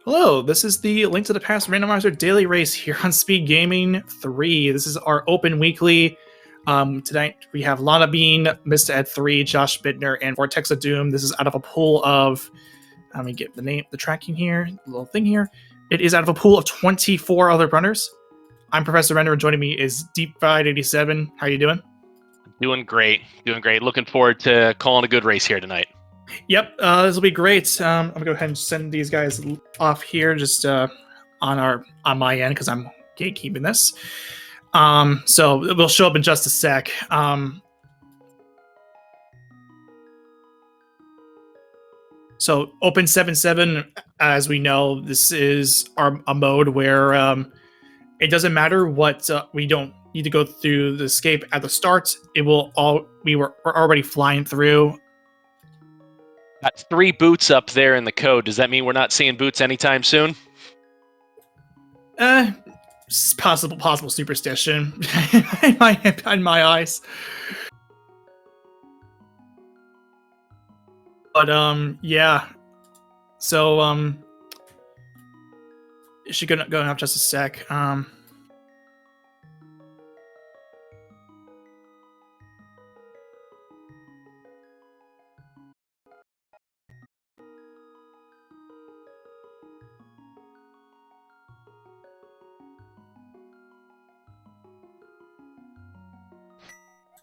Hello, this is the Link to the Past Randomizer Daily Race here on Speed Gaming 3. This is our open weekly. Tonight we have Lana Bean, Mr. Ed 3, Josh Bittner, and Vortex of Doom. This is out of a pool of, let me get the tracking here, the little thing here. It is out of a pool of 24 other runners. I'm Professor Render, and joining me is Deep Fried 87. How are you doing? Doing great. Looking forward to calling a good race here tonight. Yep, this will be great. I'm gonna go ahead and send these guys off here, just on my end because I'm gatekeeping this. So it will show up in just a sec. So Open 7.7, as we know, this is a mode where it doesn't matter what we don't need to go through the escape at the start. We're already flying through. Got 3 boots up there in the code. Does that mean we're not seeing boots anytime soon? Possible superstition in my eyes. But yeah. So is she gonna go in just a sec?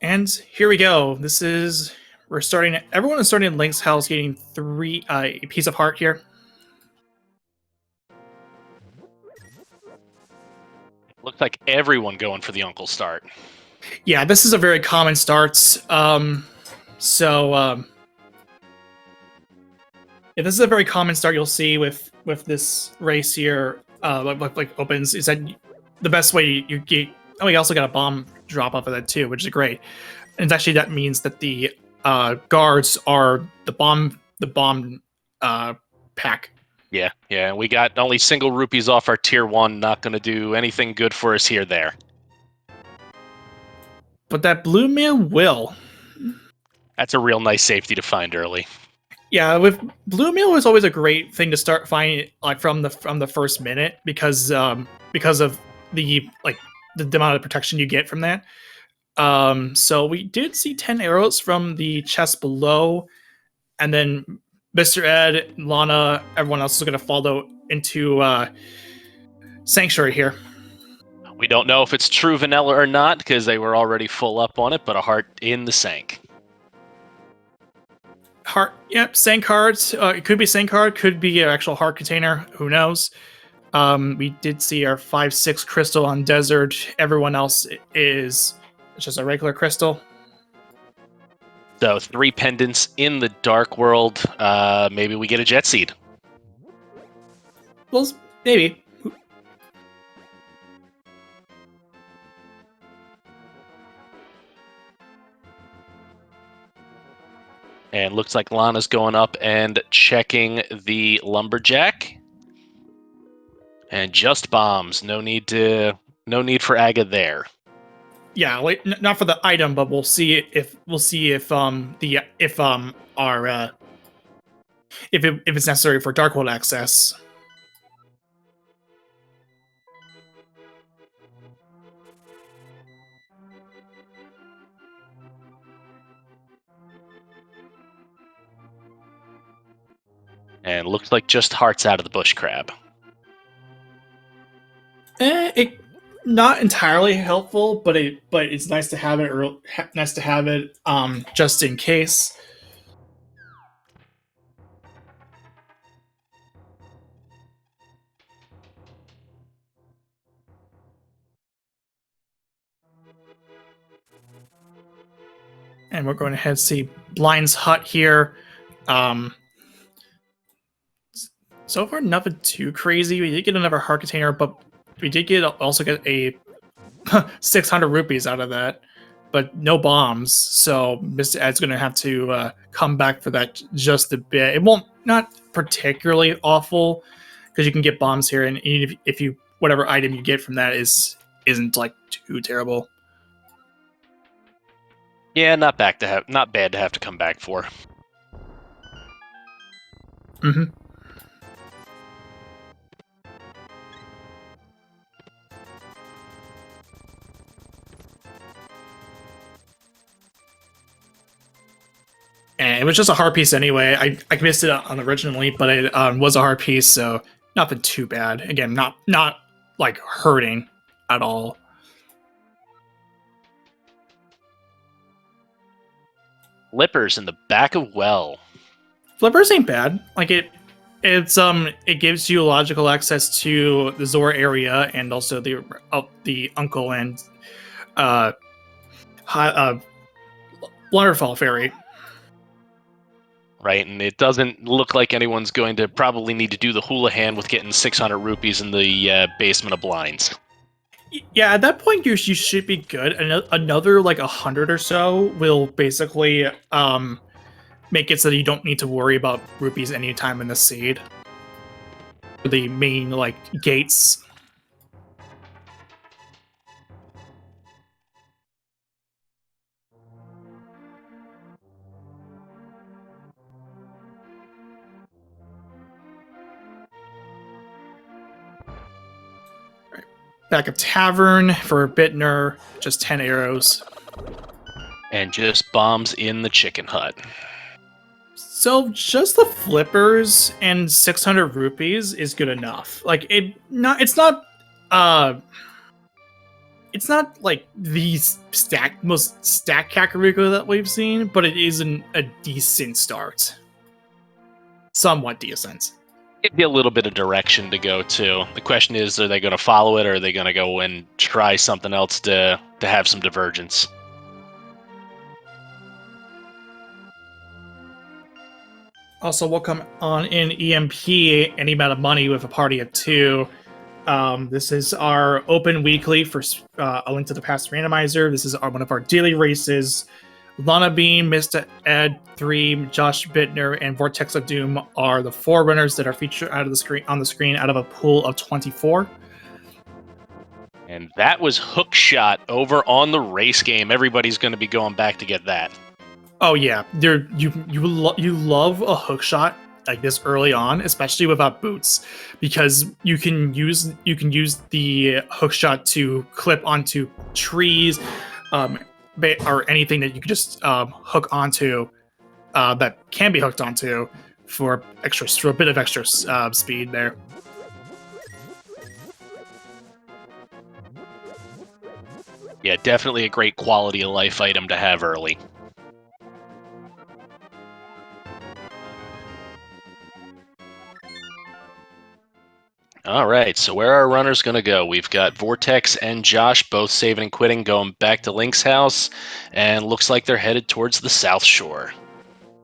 And here we go. Everyone is starting Link's House, getting a piece of heart here. Looks like everyone going for the Uncle start. Yeah, this is a very common start. Yeah, this is a very common start you'll see with this race here. Like opens is that the best way you get. Oh, we also got a bomb drop off of that too, which is great. And actually, that means that the guards are the bomb pack. Yeah. We got only single rupees off our tier 1. Not going to do anything good for us here there. But that blue man will. That's a real nice safety to find early. Yeah, with blue meal was always a great thing to start finding like from the first minute because of the amount of protection you get from that. So we did see 10 arrows from the chest below, and then Mr. Ed, Lana, everyone else is going to follow into Sanctuary here. We don't know if it's true vanilla or not because they were already full up on it, but a heart in the Sank. Heart, yep, Sank heart. It could be Sank heart, could be an actual heart container. Who knows? We did see our 5/6 crystal on Desert. Everyone else is just a regular crystal. So 3 pendants in the Dark World. Maybe we get a Jet Seed. Well, maybe. And looks like Lana's going up and checking the Lumberjack. And just bombs. No need for Aga there. Yeah, like not for the item, but we'll see if it's necessary for Dark World access. And looks like just hearts out of the bush crab. Not entirely helpful, but it's nice to have it. Just in case. And we're going ahead to see Blind's Hut here. So far, nothing too crazy. We did get another heart container, but we did also get a 600 rupees out of that, but no bombs. So Mr. Ed's going to have to come back for that just a bit. It won't, not particularly awful, because you can get bombs here, and if you whatever item you get from that isn't like too terrible. Yeah, not bad to have to come back for. Mm-hmm. And it was just a hard piece anyway. I missed it on originally, but it was a hard piece, so nothing too bad. Again, not like hurting at all. Flippers in the back of well. Flippers ain't bad. Like it gives you logical access to the Zora area and also the Uncle and Waterfall Fairy. Right, and it doesn't look like anyone's going to probably need to do the hula hand with getting 600 rupees in the basement of blinds. Yeah, at that point you should be good. Another like 100 or so will basically make it so that you don't need to worry about rupees anytime in the seed. The main like gates. Back of Tavern for Bittner, just 10 arrows. And just bombs in the chicken hut. So just the flippers and 600 rupees is good enough. Like it's not like the most stacked Kakariko that we've seen, but it is a decent start. Somewhat decent. Give you a little bit of direction to go to. The question is, are they going to follow it, or are they going to go and try something else to have some divergence? Also, we'll come on in EMP, any amount of money with a party of 2. This is our open weekly for A Link to the Past Randomizer. This is one of our daily races. Lana Bean, Mr. Ed 3, Josh Bittner, and Vortex of Doom are the 4 runners that are featured on the screen out of a pool of 24. And that was Hook Shot over on the race game. Everybody's going to be going back to get that. Oh yeah, you love a hook shot like this early on, especially without boots, because you can use the hook shot to clip onto trees, or anything that you could just hook onto that can be hooked onto for a bit of extra speed there. Yeah, definitely a great quality of life item to have early. All right, so where are our runners going to go? We've got Vortex and Josh both saving and quitting, going back to Link's house, and looks like they're headed towards the South Shore.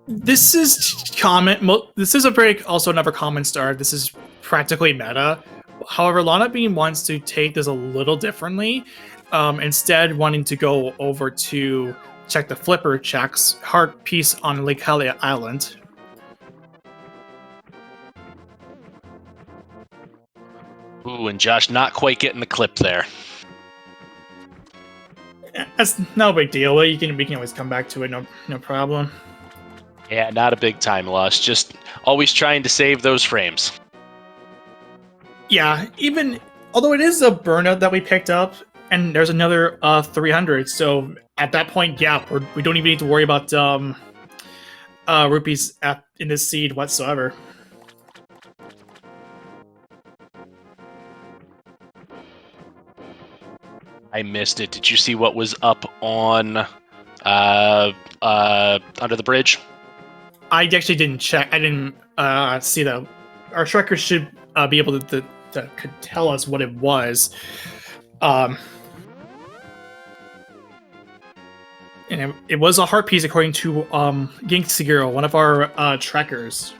This is common. This is also another common start. This is practically meta. However, Lana Bean wants to take this a little differently. Instead, wanting to go over to check the flipper checks heart piece on Lake Hylia Island. Ooh, and Josh not quite getting the clip there. That's no big deal. We can always come back to it. No problem. Yeah, not a big time loss. Just always trying to save those frames. Yeah, although it is a burnout that we picked up, and there's another 300. So at that point, yeah, we don't even need to worry about rupees in this seed whatsoever. I missed it. Did you see what was up on under the bridge? I actually didn't check. I didn't see that. Our trackers should be able to could tell us what it was. And it was a heart piece according to Ginksiguro, one of our trackers.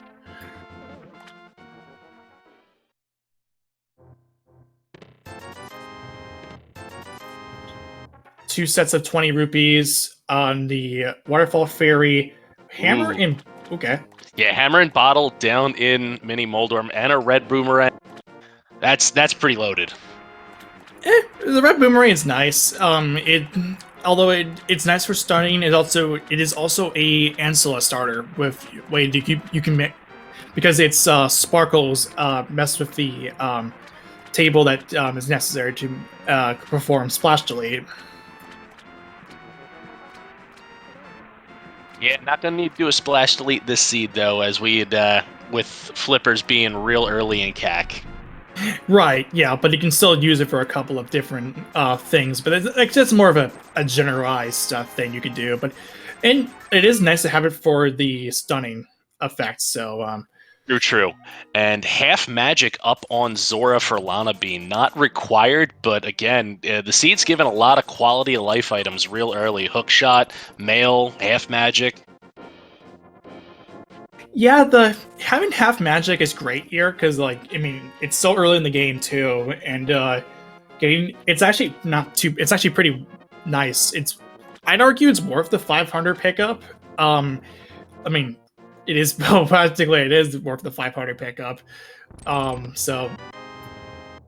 Two sets of 20 rupees on the Waterfall Fairy. Hammer and... Okay. Yeah, hammer and bottle down in Mini Moldorm and a red boomerang. That's pretty loaded. The red boomerang is nice. Although it's nice for starting, it is also a Ancilla starter with way you can make, because it's sparkles mess with the table that is necessary to perform Splash Delete. Yeah, not gonna need to do a splash delete this seed though, as we had with flippers being real early in CAC. Right, yeah, but you can still use it for a couple of different things. But it's just more of a generalized thing you could do. And it is nice to have it for the stunning effect. So True. And half magic up on Zora for Lana being not required, but again, the seed's given a lot of quality of life items real early. Hook shot, mail, half magic. yeah, the having half magic is great here because, like, I mean, it's so early in the game too, and getting it's actually not too. It's actually pretty nice. I'd argue it's worth the 500 pickup. I mean, it is practically it is worth the 500 pickup. So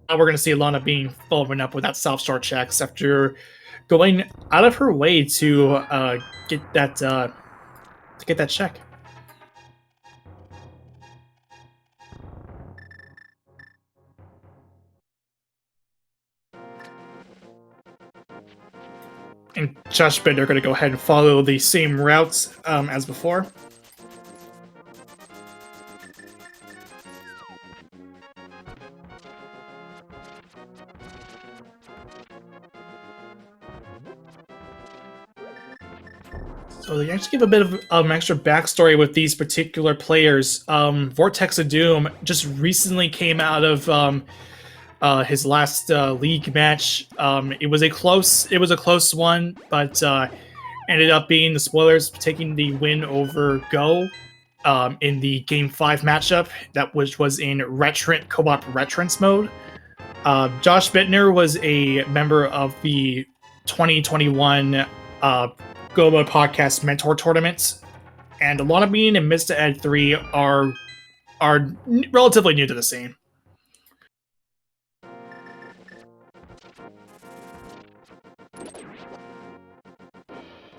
now we're gonna see Lana being following up with that self-start checks after going out of her way to get that check. And Josh Bender are going to go ahead and follow the same routes as before. So they actually give a bit of extra backstory with these particular players. Vortex of Doom just recently came out of his last league match. It was a close one, but ended up being the spoilers taking the win over Go in the Game 5 matchup that was in co-op Retrance mode. Josh Bittner was a member of the 2021 Go Mode Podcast Mentor Tournament, and Alana Bean and Mr. Ed 3 are relatively new to the scene.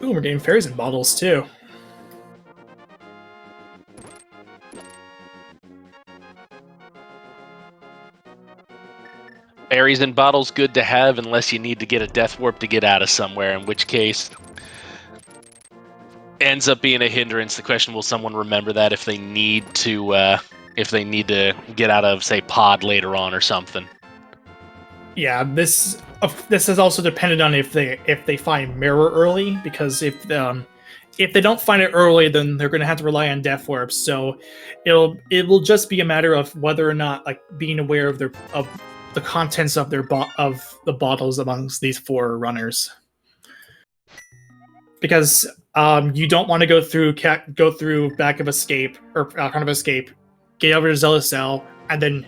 Ooh, we're getting fairies and bottles too. Berries and bottles good to have unless you need to get a death warp to get out of somewhere, in which case ends up being a hindrance. The question, will someone remember that if they need to get out of, say, pod later on or something? Yeah, this is also dependent on if they find mirror early, because if they don't find it early, then they're going to have to rely on death warps. So it will just be a matter of whether or not, like, being aware of the contents of of the bottles amongst these 4 runners, because you don't want to go through back of escape or front of escape, get over to Zealous Cell, and then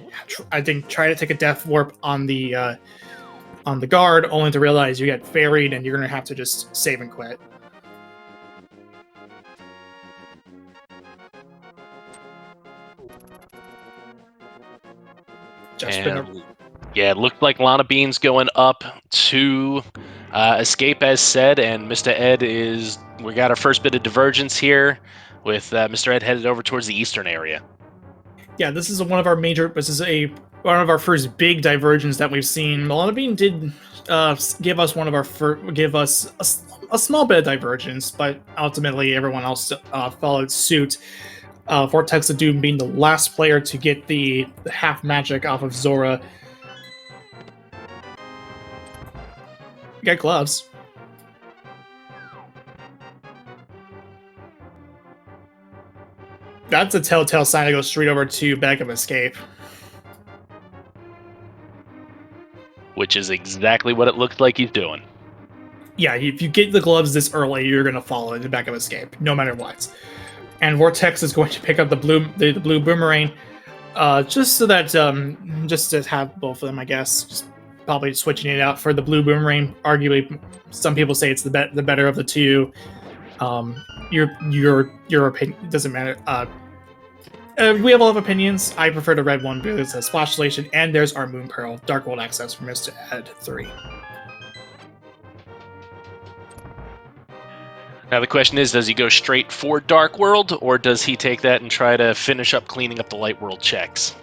try to take a death warp on the guard, only to realize you get ferried and you're gonna have to just save and quit. Yeah, it looked like Lana Bean's going up to escape, as said, and Mr. Ed we got our first bit of divergence here with Mr. Ed headed over towards the eastern area. Yeah, this is one of our first big divergence that we've seen. Lana Bean did give us a small bit of divergence, but ultimately everyone else followed suit. Vortex of Doom being the last player to get the half magic off of Zora. You got gloves. That's a telltale sign to go straight over to back of escape. Which is exactly what it looked like he's doing. Yeah, if you get the gloves this early, you're going to follow in the back of escape, no matter what. And Vortex is going to pick up the blue boomerang, just so that just to have both of them, I guess. Just probably switching it out for the blue boomerang. Arguably, some people say it's the better of the two. Your opinion doesn't matter. We have a lot of opinions. I prefer the red one because it's a splash station, and there's our Moon Pearl Dark World access for Mr. Ed 3. Now the question is, does he go straight for Dark World, or does he take that and try to finish up cleaning up the Light World checks?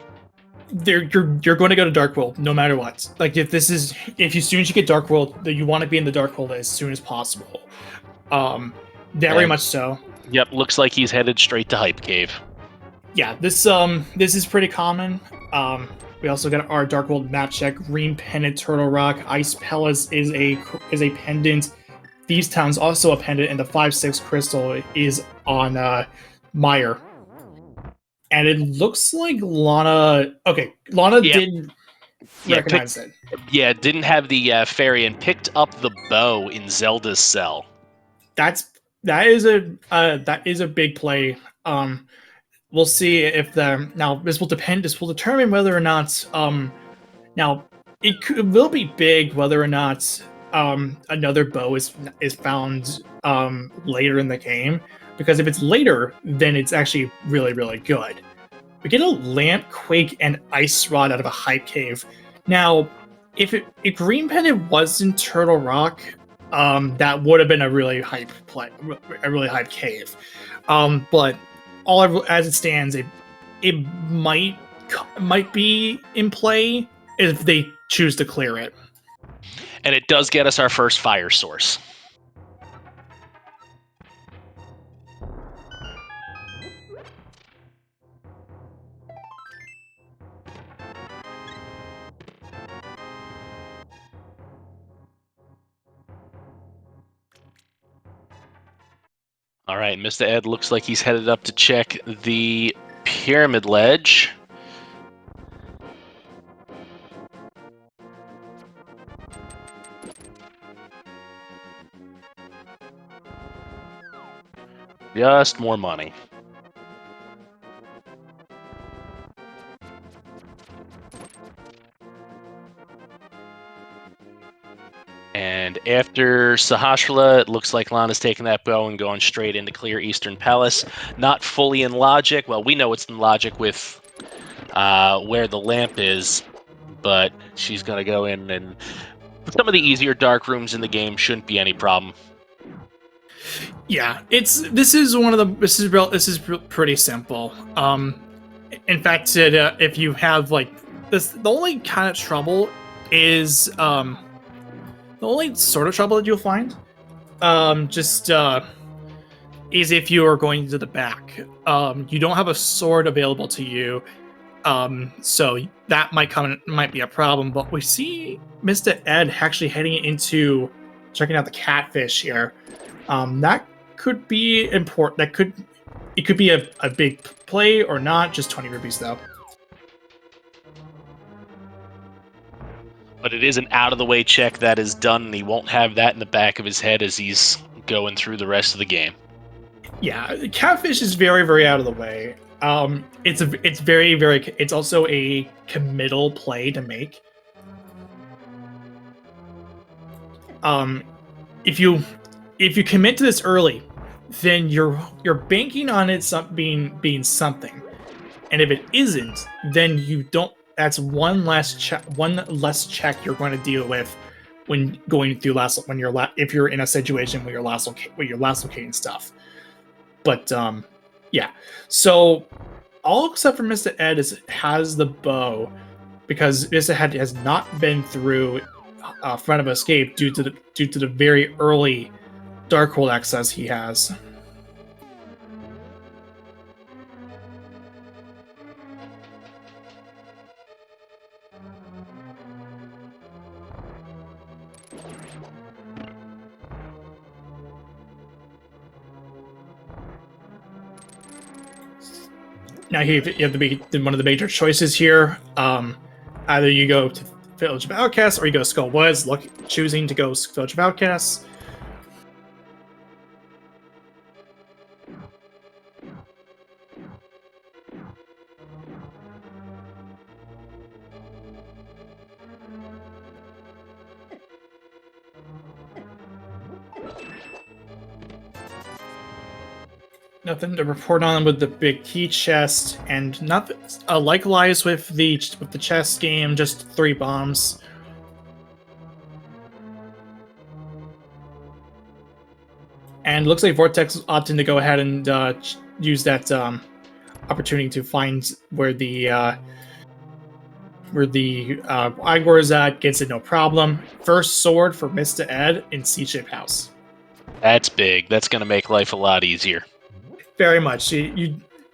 You're going to go to Dark World no matter what. Like, as soon as you get Dark World, you want to be in the Dark World as soon as possible. Very much so. Yep, looks like he's headed straight to Hype Cave. Yeah, this is pretty common. We also got our Dark World map check. Green Pendant, Turtle Rock, Ice Palace is a pendant. These towns also a pendant, and the 5/6 crystal is on Meyer. And it looks like Lana. Okay, Lana Yep. did recognize it. Yeah, didn't have the fairy and picked up the bow in Zelda's cell. That is a big play. We'll see if now this will depend. This will determine whether or not now it will be big whether or not another bow is found later in the game, because if it's later, then it's actually really good. We get a lamp, quake, and ice rod out of a hype cave. Now, if Green Pendant wasn't Turtle Rock, that would have been a really hype play, a really hype cave. But as it stands, it might be in play if they choose to clear it. And it does get us our first fire source. All right, Mr. Ed looks like he's headed up to check the pyramid ledge. Just more money. And after Sahasrara, it looks like Lana's taking that bow and going straight into Clear Eastern Palace. Not fully in logic. Well, we know it's in logic with where the lamp is, but she's going to go in, and some of the easier dark rooms in the game shouldn't be any problem. Yeah, this is pretty simple. In fact, if you have like this, the only kind of trouble is the only sort of trouble that you'll find is if you are going to the back. You don't have a sword available to you, so that might be a problem. But we see Mr. Ed actually heading into checking out the catfish here. That could be important. It could be a big play or not. Just 20 rupees though. But it is an out-of-the-way check that is done, and he won't have that in the back of his head as he's going through the rest of the game. Yeah, catfish is very out of the way. It's also a committal play to make. If you commit to this early, then you're banking on it being something, and if it isn't, then you don't. That's one less check you're going to deal with when going through if you're in a situation where you're last locating stuff. But yeah. So all except for Mr. Ed has the bow, because Mr. Ed has not been through Front of Escape due to the very early Darkhold access he has. Now here you have one of the major choices here. Either you go to Village of Outcasts or you go to Skull Woods. Choosing to go Village of Outcasts. Nothing to report on with the big key chest, and nothing. Likewise with the chest game, just 3 bombs. And looks like Vortex opting to go ahead and use that opportunity to find where the Igor is at. Gets it no problem. First sword for Mr. Ed in C-shaped house. That's big. That's going to make life a lot easier. Very much.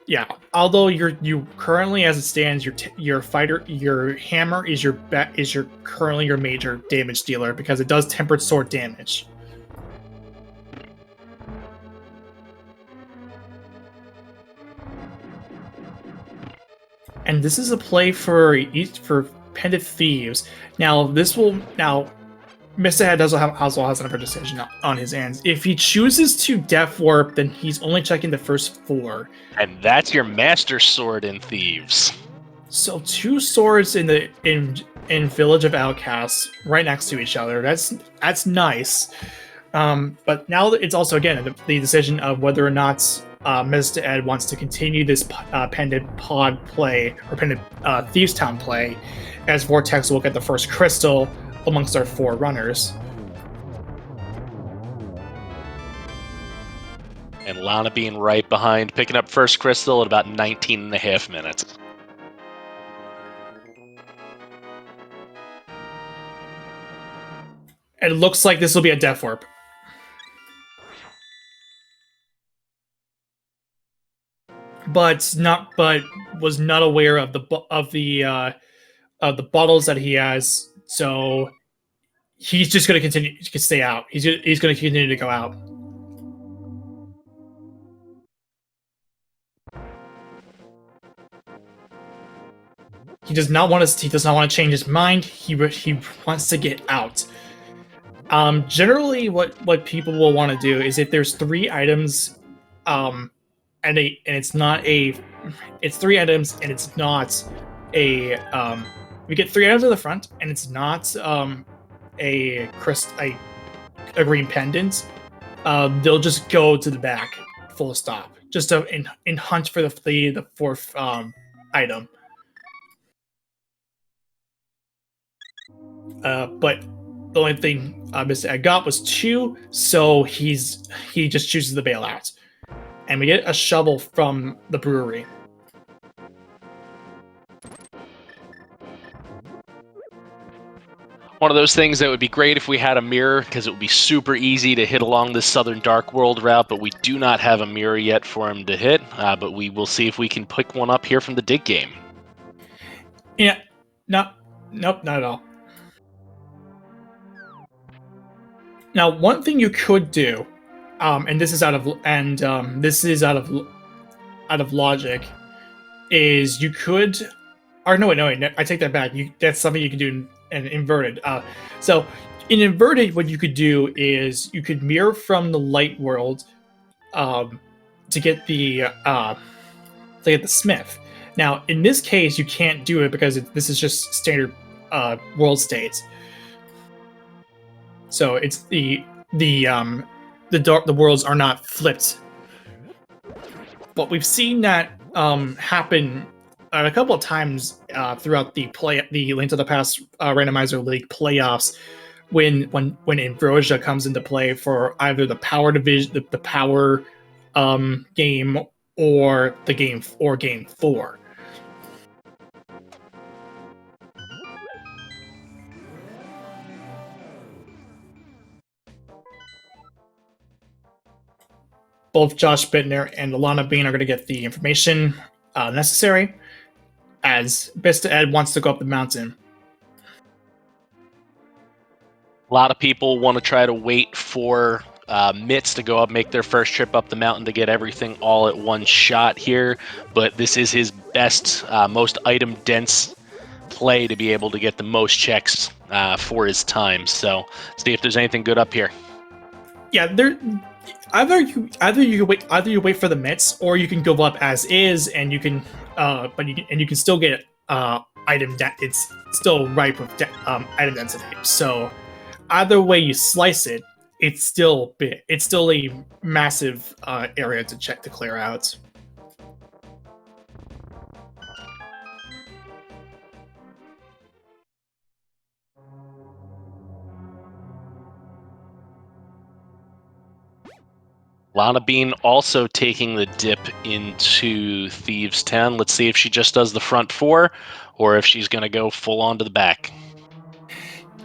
Yeah. Although you currently, as it stands, your fighter, your hammer is your currently your major damage dealer because it does tempered sword damage. And this is a play for Pendant Thieves. Now Mr. Head also has another decision on his hands. If he chooses to Death Warp, then he's only checking the first 4. And that's your Master Sword in Thieves. So 2 swords in Village of Outcasts right next to each other. That's nice. But now it's also again the decision of whether or not Mr. Ed wants to continue this Pendant Pod play or Pendant Thieves Town play, as Vortex will get the first crystal amongst our 4 runners. And Lana being right behind, picking up first crystal at about 19 and a half minutes. It looks like this will be a Death Warp. But was not aware of the bottles that he has, so he's just going to continue to stay out. He's going to continue to go out. He does not want to change his mind. He wants to get out. Generally, what people will want to do is if there's 3 items, and it's 3 items and it's not a we get 3 items at the front and it's not a green pendant, they'll just go to the back, full stop, just to in hunt for the 4th item. But the only thing Mr. Ed got was 2, so he just chooses the bailout. And we get a shovel from the brewery. One of those things that would be great if we had a mirror, because it would be super easy to hit along the Southern Dark World route, but we do not have a mirror yet for him to hit, but we will see if we can pick one up here from the dig game. Yeah, nope, not at all. Now, one thing you could do, and this is out of logic, is you could, or no, I take that back. That's something you can do in inverted. So in inverted, what you could do is you could mirror from the light world, to get the smith. Now, in this case, you can't do it because this is just standard world states. So it's the worlds are not flipped. But we've seen that happen a couple of times throughout the Link to the Past Randomizer League playoffs, when Ambrosia comes into play for either the power division, the power game, or game 4. Both Josh Bittner and Alana Bean are going to get the information necessary, as Mr. Ed wants to go up the mountain. A lot of people want to try to wait for Mitts to go up, make their first trip up the mountain to get everything all at one shot here, but this is his best, most item-dense play to be able to get the most checks for his time. So, see if there's anything good up here. Yeah, either you wait for the mitts, or you can go up as is, and you can you can still get item it's still ripe with item density. So either way you slice it, it's still big. It's still a massive area to clear out. Lana Bean also taking the dip into Thieves Town. Let's see if she just does the front 4, or if she's going to go full on to the back.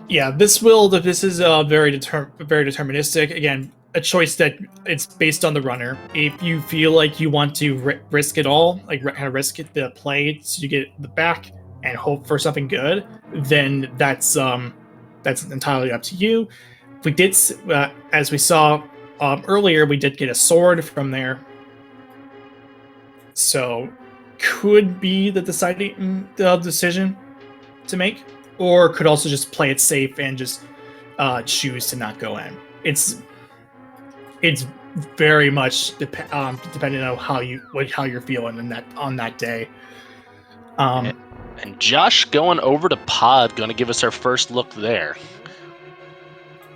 Yeah, this is very deterministic. Again, a choice that it's based on the runner. If you feel like you want to risk it all, like kind of risk it, the play to get the back and hope for something good, then that's entirely up to you. We did, as we saw earlier, we did get a sword from there, so could be the deciding decision to make, or could also just play it safe and just choose to not go in. It's very much depending on how you're feeling on that day. And Josh going over to pod, going to give us our first look there.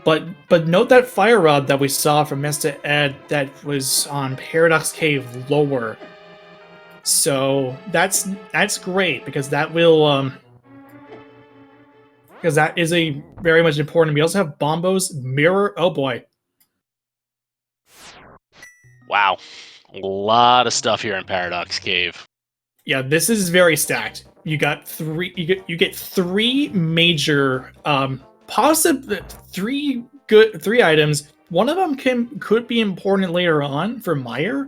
But note that fire rod that we saw from Mr. Ed that was on Paradox Cave lower. So that's great because that will because that is a very much important. We also have Bombo's mirror. Oh boy. Wow. A lot of stuff here in Paradox Cave. Yeah, this is very stacked. You got three. You get three major, three items. One of them could be important later on for Meyer,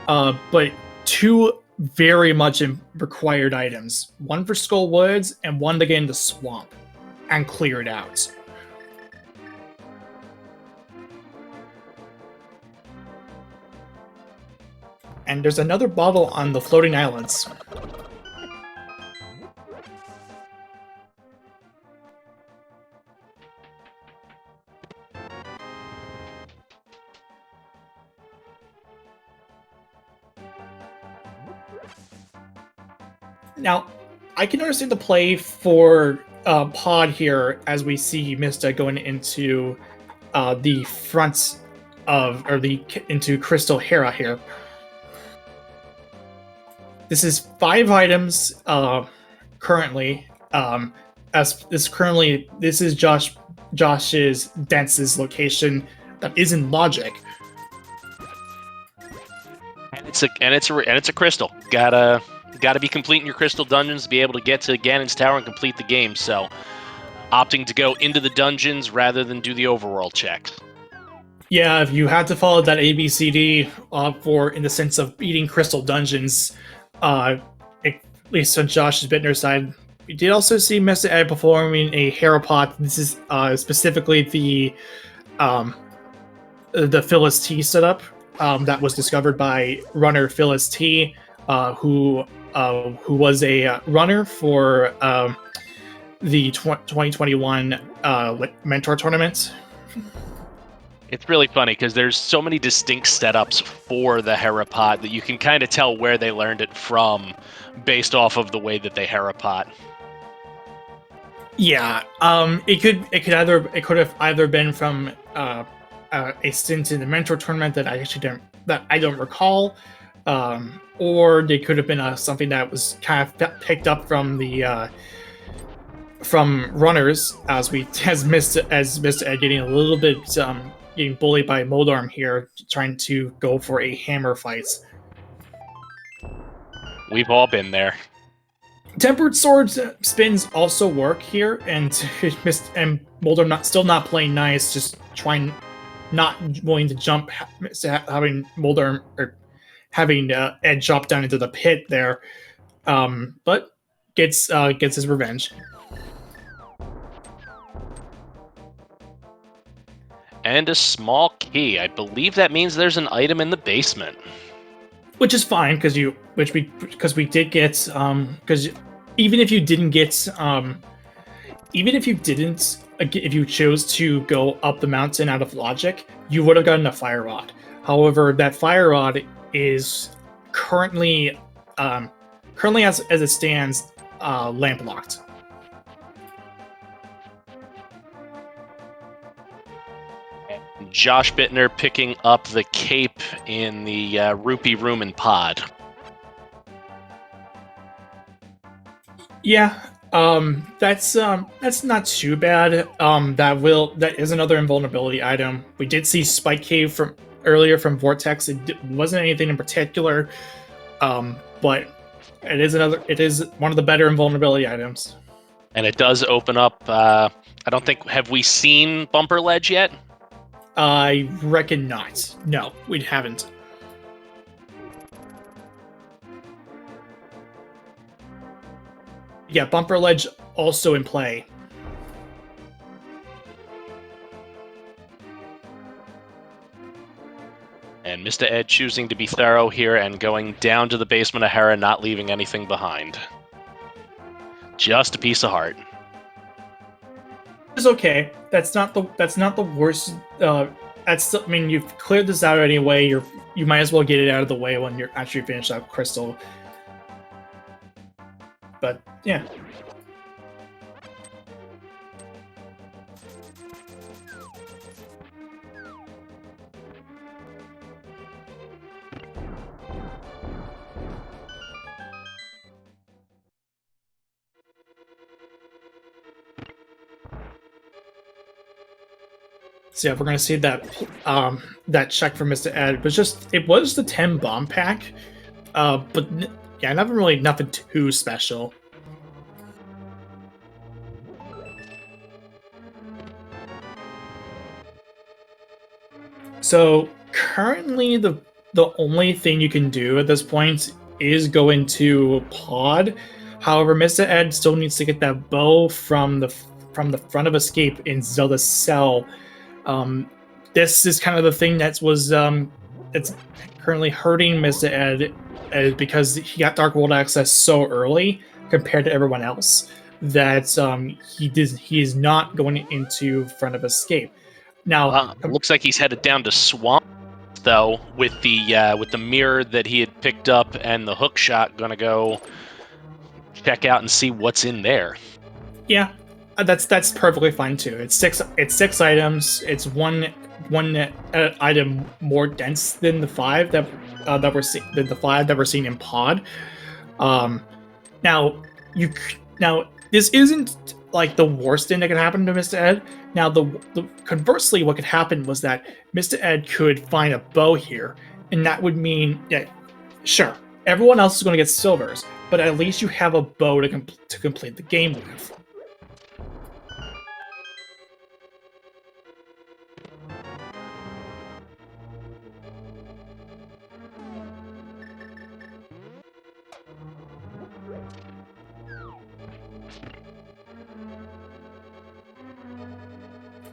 but two very much required items. One for Skull Woods and one to get in the swamp and clear it out. And there's another bottle on the floating islands. Now, I can understand the play for Pod here as we see Mista going into the front of, or into Crystal Hera here. This is 5 items currently. This is Josh's Dance's location that is in Logic. And it's a crystal. Gotta be completing your crystal dungeons to be able to get to Ganon's Tower and complete the game. So, opting to go into the dungeons rather than do the overworld checks. Yeah, if you had to follow that ABCD for in the sense of beating crystal dungeons, at least on Josh's Bittner side, we did also see Mr. Ed performing a Harapot. This is specifically the Phyllis T setup that was discovered by runner Phyllis T, who was a runner for the 2021 Mentor Tournament. It's really funny because there's so many distinct setups for the Harapot that you can kind of tell where they learned it from based off of the way that they Harapot. Yeah, it could have either been from a stint in the Mentor Tournament that I don't recall, or they could have been something that was kind of picked up from the from runners as Mr. Ed getting a little bit getting bullied by Moldarm here, trying to go for a hammer fight. We've all been there. Tempered Swords spins also work here, and Moldarm still not playing nice, just not willing to jump, having Moldarm or having Ed drop down into the pit there, but gets his revenge. And a small key. I believe that means there's an item in the basement. Which is fine because we did get because even if you didn't get if you chose to go up the mountain out of Logic, you would have gotten a fire rod. However, that fire rod is currently as it stands lamp locked. Josh Bittner picking up the cape in the rupee room and pod. Yeah, that's not too bad. That is another invulnerability item. We did see Spike Cave from earlier from Vortex. It wasn't anything in particular, but it is one of the better invulnerability items. And it does open up. I don't think have we seen Bumper Ledge yet? I reckon not. No, we haven't. Yeah, bumper ledge also in play. And Mr. Ed choosing to be thorough here and going down to the basement of Hera, not leaving anything behind. Just a piece of heart. It's okay. That's not the worst. I mean, you've cleared this out anyway. You might as well get it out of the way when you're actually finished that crystal. But yeah. So yeah, we're gonna see that that check from Mr. Ed it was the 10 bomb pack, but yeah, nothing too special. So currently, the only thing you can do at this point is go into pod. However, Mr. Ed still needs to get that bow from the front of escape in Zelda's cell. This is kind of the thing that was it's currently hurting Mr. Ed because he got Dark World access so early compared to everyone else that he is not going into front of escape. Now, looks like he's headed down to Swamp, though, with the mirror that he had picked up and the hook shot. Gonna go check out and see what's in there. Yeah, that's perfectly fine too. It's six items. It's one item more dense than the five that we're seeing in pod. Now this isn't like the worst thing that could happen to Mr. Ed. Now, the conversely, what could happen was that Mr. Ed could find a bow here, and that would mean that sure, everyone else is going to get silvers, but at least you have a bow to complete the game with.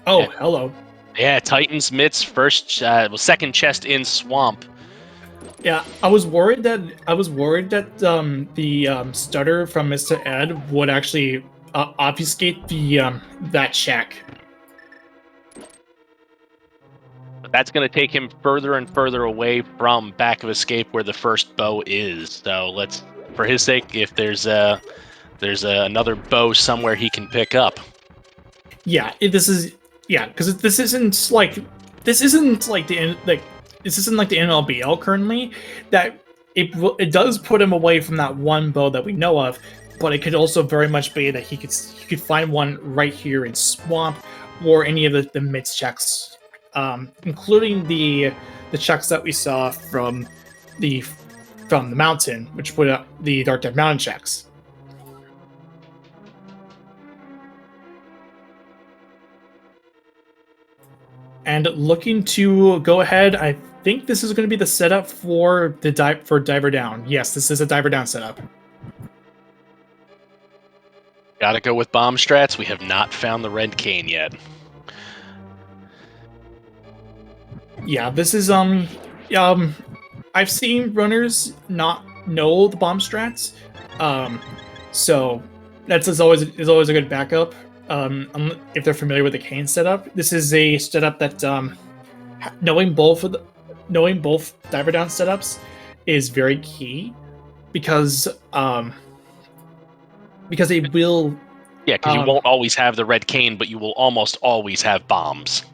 Oh, yeah. Hello. Yeah, Titan's Mit's second chest in Swamp. Yeah, I was worried that the stutter from Mr. Ed would actually obfuscate that check. But that's going to take him further and further away from back of escape where the first bow is. So let's, for his sake, if there's another bow somewhere he can pick up. Yeah, because this isn't like the NLBL currently. That it does put him away from that one bow that we know of, but it could also very much be that he could find one right here in Swamp or any of the mids checks, including the checks that we saw from the mountain, which put up the Dark Death Mountain checks. And looking to go ahead, I think this is going to be the setup for Diver Down. Yes, this is a Diver Down setup. Gotta go with bomb strats. We have not found the red cane yet. Yeah, this is I've seen runners not know the bomb strats, so that's always a good backup. If they're familiar with the cane setup, this is a setup that knowing both Diver Down setups is very key because they will. Yeah, because you won't always have the red cane, but you will almost always have bombs.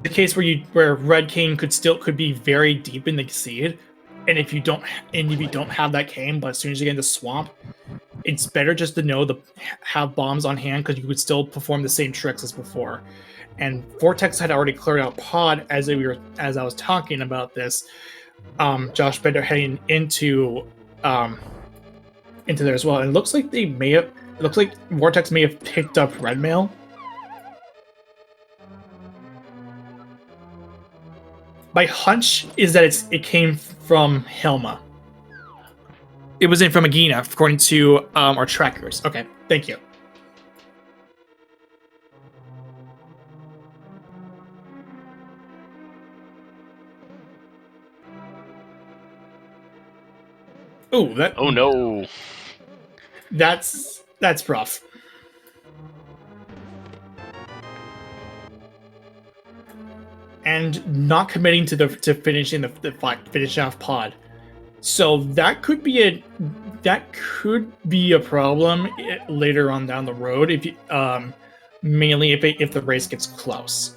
The case where red cane could be very deep in the seed, and if you don't have that cane, but as soon as you get into Swamp, it's better just to have bombs on hand because you could still perform the same tricks as before. And Vortex had already cleared out pod as I was talking about this. Josh Bender heading into there as well. And it looks like Vortex may have picked up red mail. My hunch is that it came from Helma. It was in from Agina, according to our trackers. Okay, thank you. Oh no. That's rough. And not committing to finishing the fight, finishing off Pod. So that could be a problem later on down the road if you, mainly if the race gets close.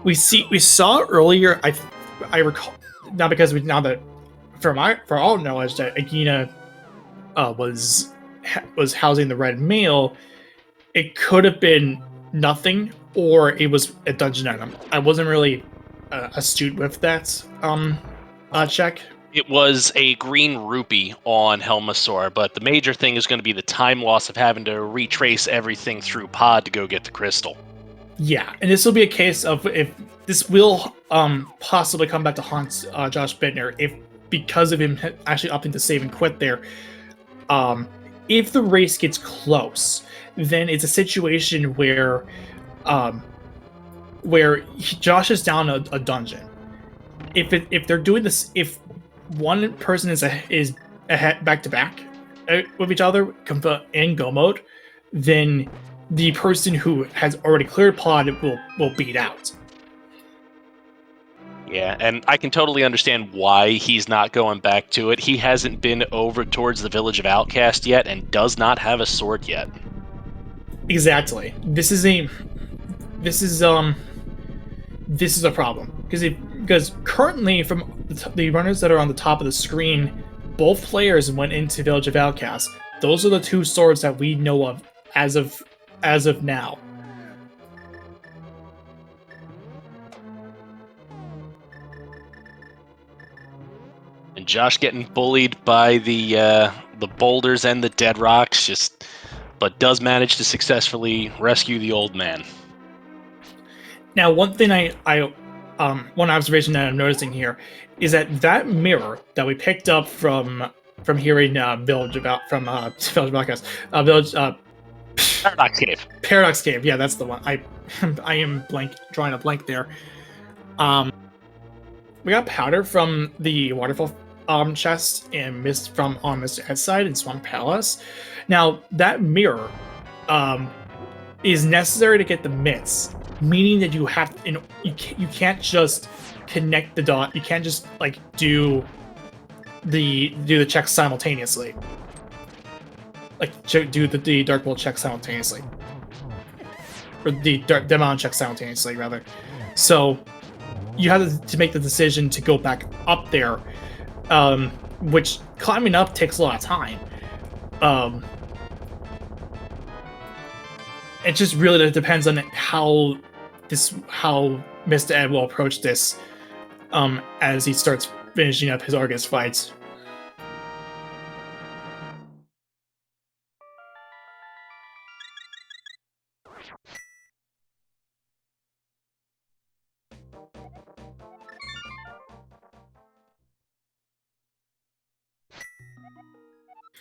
We saw earlier. I recall, not because we now that for all knowledge that Agina was housing the red male. It could have been nothing, or it was a dungeon item. I wasn't really astute with that check. It was a green rupee on Helmasaur, but the major thing is going to be the time loss of having to retrace everything through Pod to go get the crystal. Yeah, and this will be a case of if this will possibly come back to haunt Josh Bittner if because of him actually opting to save and quit there. If the race gets close, then it's a situation where Josh is down a dungeon. If they're doing this, if one person is ahead back to back with each other in go mode, then the person who has already cleared Pod will beat out. Yeah, and I can totally understand why he's not going back to it. He hasn't been over towards the village of Outcast yet and does not have a sword yet. Exactly. This is a problem because currently from the runners that are on the top of the screen, both players went into Village of Outcast. Those are the two swords that we know of as of now. And Josh getting bullied by the boulders and the dead rocks, but does manage to successfully rescue the old man. Now, one thing one observation that I'm noticing here is that mirror that we picked up from hearing Village of Outcast, Paradox Cave. Paradox Cave, yeah, that's the one. I am drawing a blank there. We got powder from the waterfall chest and mist from on Mr. Ed's side in Swamp Palace. Now that mirror is necessary to get the mitts, meaning that you have you can't just connect the dot. You can't just like do the checks simultaneously. Like do the Dark World check simultaneously, or the Demon check simultaneously rather. So you have to make the decision to go back up there, which climbing up takes a lot of time. It just really depends on how Mr. Ed will approach this as he starts finishing up his Argus fights.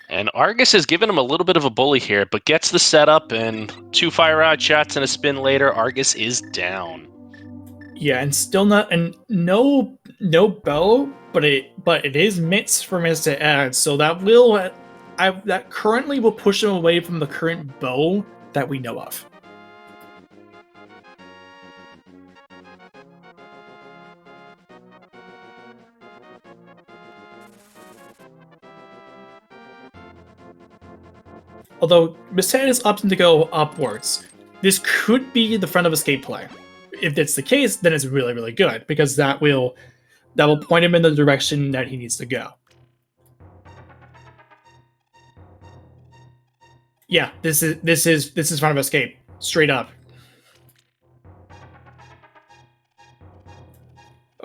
And Argus has given him a little bit of a bully here, but gets the setup, and 2 fire rod shots and a spin later, Argus is down. Yeah, and still no bow, but it is mitts for Mr. Ed, so that currently will push him away from the current bow that we know of. Although Mr. Ed is opting to go upwards, this could be the front of escape play. If it's the case, then it's really, really good because that will point him in the direction that he needs to go. Yeah, this is front of escape, straight up.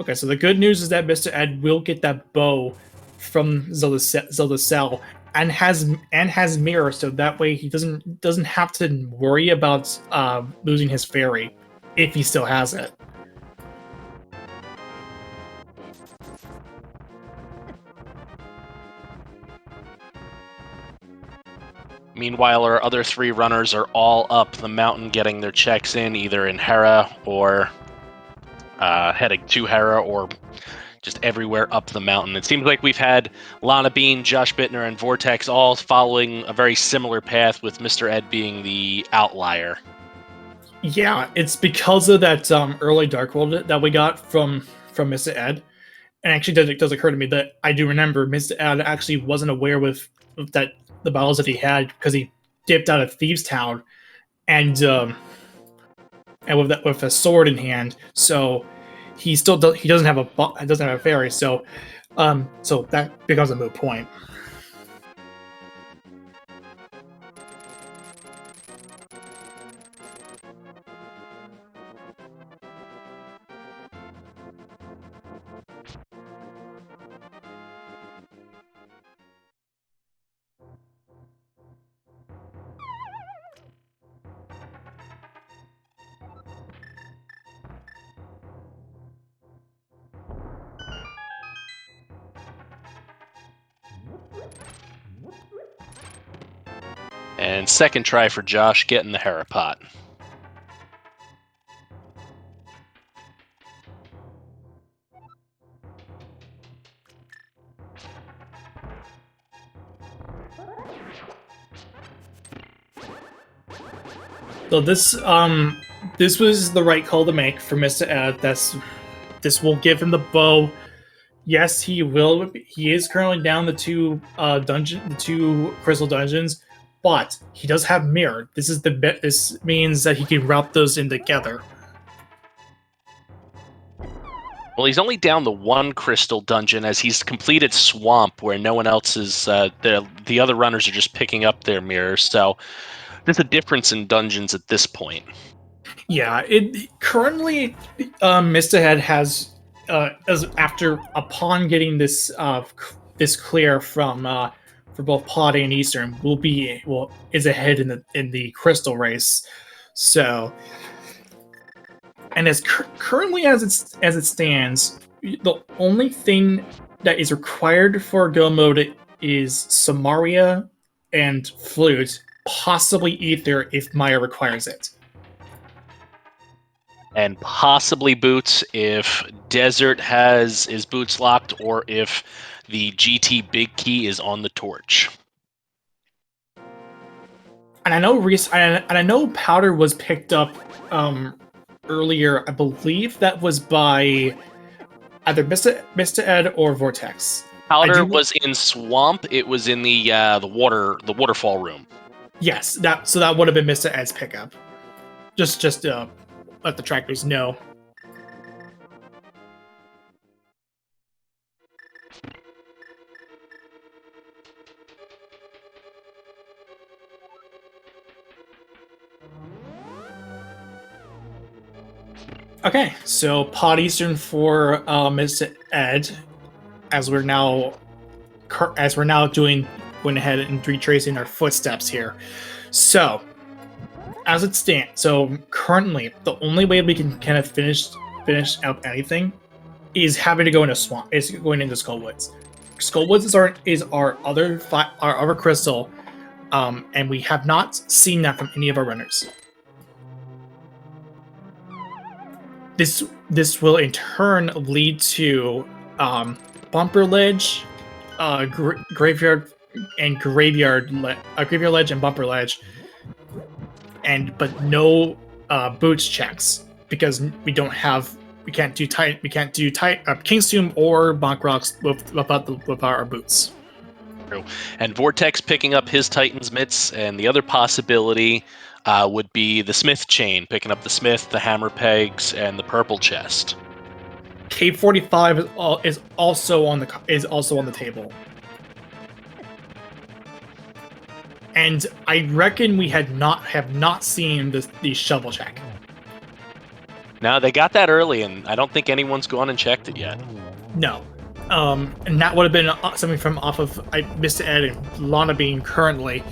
Okay, so the good news is that Mr. Ed will get that bow from Zelda's cell and has mirror, so that way he doesn't have to worry about losing his fairy if he still has it. Meanwhile, our other 3 runners are all up the mountain getting their checks in, either in Hera or heading to Hera or just everywhere up the mountain. It seems like we've had Lana Bean, Josh Bittner, and Vortex all following a very similar path, with Mr. Ed being the outlier. Yeah, it's because of that early Dark World that we got from Mr. Ed. And actually, it does occur to me that I do remember Mr. Ed actually wasn't aware with that the battles that he had, because he dipped out of Thieves Town and with a sword in hand. So he doesn't have a fairy. So that becomes a moot point. And second try for Josh getting the Hera pot. So this was the right call to make for Mr. Ed. This will give him the bow. Yes, he will. He is currently down the 2 crystal dungeons, but he does have mirror. This means that he can route those in together. Well, he's only down the 1 crystal dungeon, as he's completed Swamp, where no one else is. The other runners are just picking up their mirrors. So there's a difference in dungeons at this point. Yeah, it currently Mr. Head has upon getting this clear from for both Potty and Eastern is ahead in the crystal race. So, and as currently as it stands, the only thing that is required for go mode is Samaria and Flute, possibly Ether if Maya requires it. And possibly Boots if Desert has his boots locked, or if the GT Big Key is on the torch. And I know Powder was picked up earlier. I believe that was by either Mr. Ed or Vortex. Powder was in Swamp. It was in the waterfall room. Yes, that would have been Mr. Ed's pickup. Just let the trackers know. Okay, so Pod Eastern for Mr. Ed, as we're now going ahead and retracing our footsteps here. So, as it stands, so currently the only way we can kind of finish up anything is having to go into swamp. Is going into Skullwoods. Skullwoods is our other crystal, and we have not seen that from any of our runners. This will in turn lead to Bumper Ledge, Graveyard Ledge and Bumper Ledge, but no boots checks, because we can't do King's Tomb or Bonk Rocks with our boots. True. And Vortex picking up his Titan's mitts, and the other possibility would be the Smith chain, picking up the Smith, the hammer pegs, and the purple chest. K45 is also on the table. And I reckon we have not seen the shovel check. No, they got that early, and I don't think anyone's gone and checked it yet. No. And that would have been something from off of Mr. Ed and Lana Bean currently,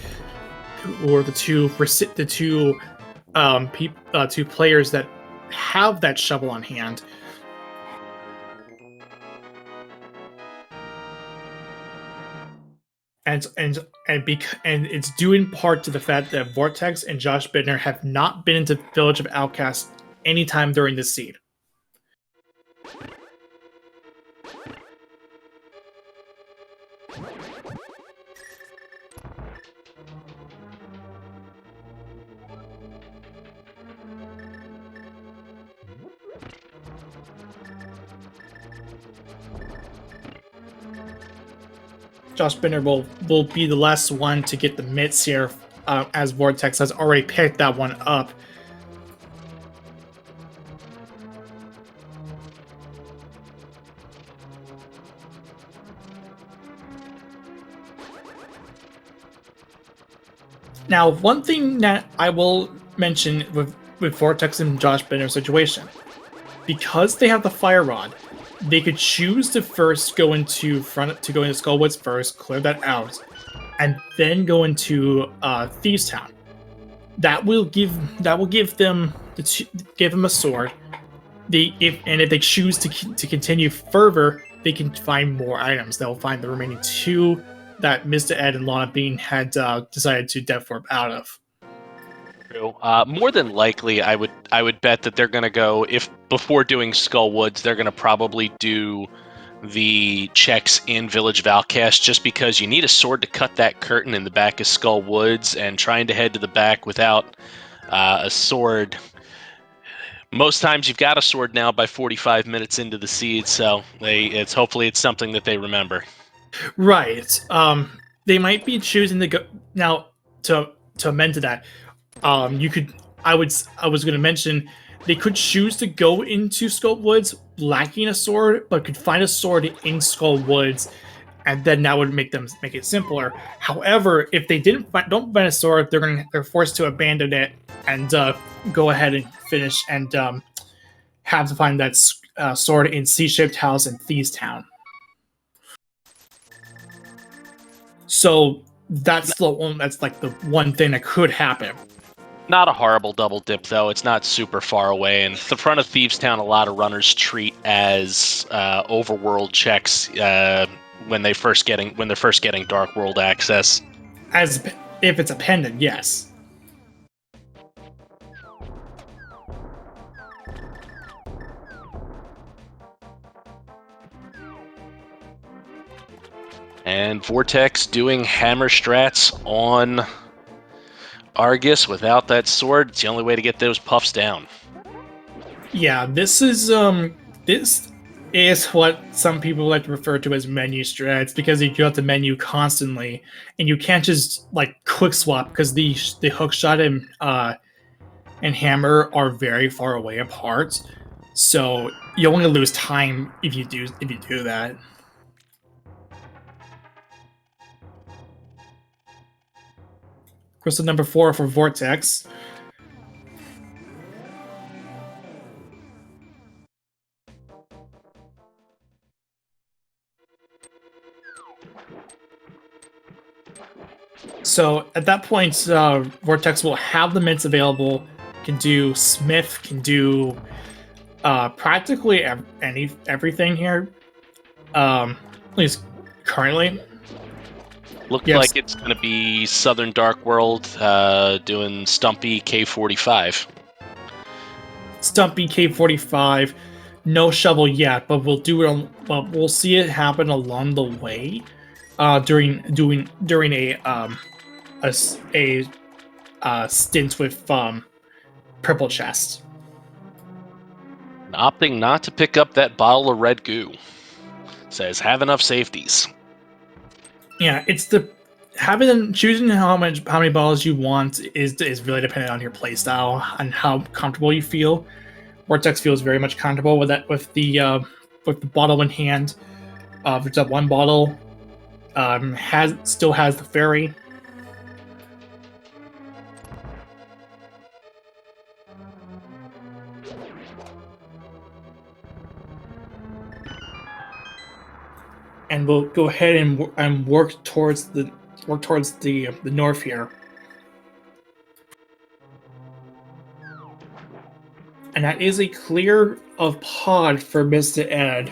or the two players that have that shovel on hand. and it's due in part to the fact that Vortex and Josh Bittner have not been into Village of Outcasts anytime during this seed. Josh Bittner will be the last one to get the mitts here, as Vortex has already picked that one up. Now, one thing that I will mention with Vortex and Josh Bittner's situation, because they have the Fire Rod, they could choose to first go into Skullwoods first, clear that out, and then go into Thieves Town. That will give them a sword. If they choose to continue further, they can find more items. They'll find the remaining 2 that Mr. Ed and Lana Bean had decided to death warp out of. True. More than likely, I would bet that they're going to go, if before doing Skullwoods, they're going to probably do the checks in Village of Outcast, just because you need a sword to cut that curtain in the back of Skullwoods, and trying to head to the back without a sword. Most times you've got a sword now by 45 minutes into the seed, so hopefully it's something that they remember. Right. They might be choosing to go now to amend to that. You could. I was going to mention they could choose to go into Skullwoods lacking a sword, but could find a sword in Skullwoods, and then that would make it simpler. However, if they don't find a sword, they're forced to abandon it and go ahead and finish and have to find that sword in C-shaped house in Thieves Town. So that's like the one thing that could happen. Not a horrible double dip, though. It's not super far away. And the front of Thieves Town, a lot of runners treat as overworld checks when they're first getting Dark World access. As if it's a pendant, yes. And Vortex doing hammer strats on Argus without that sword. It's the only way to get those puffs down. Yeah, this is what some people like to refer to as menu strats, because you have to menu constantly, and you can't just like quick swap because the hook shot and hammer are very far away apart. So you only lose time if you do that. Crystal number 4 for Vortex. So at that point, Vortex will have the mints available. Can do Smith. Can do practically everything here. At least currently. Looks like it's going to be Southern Dark World doing Stumpy K45. Stumpy K45. No shovel yet, but we'll do it. We'll see it happen along the way. During a stint with Purple Chest. Opting not to pick up that bottle of red goo. Says have enough safeties. Yeah, it's choosing how many bottles you want is really dependent on your playstyle and how comfortable you feel. Vortex feels very much comfortable with that with the bottle in hand. There's that one bottle still has the fairy. And we'll go ahead and work towards the north here. And that is a clear of pod for Mr. Ed.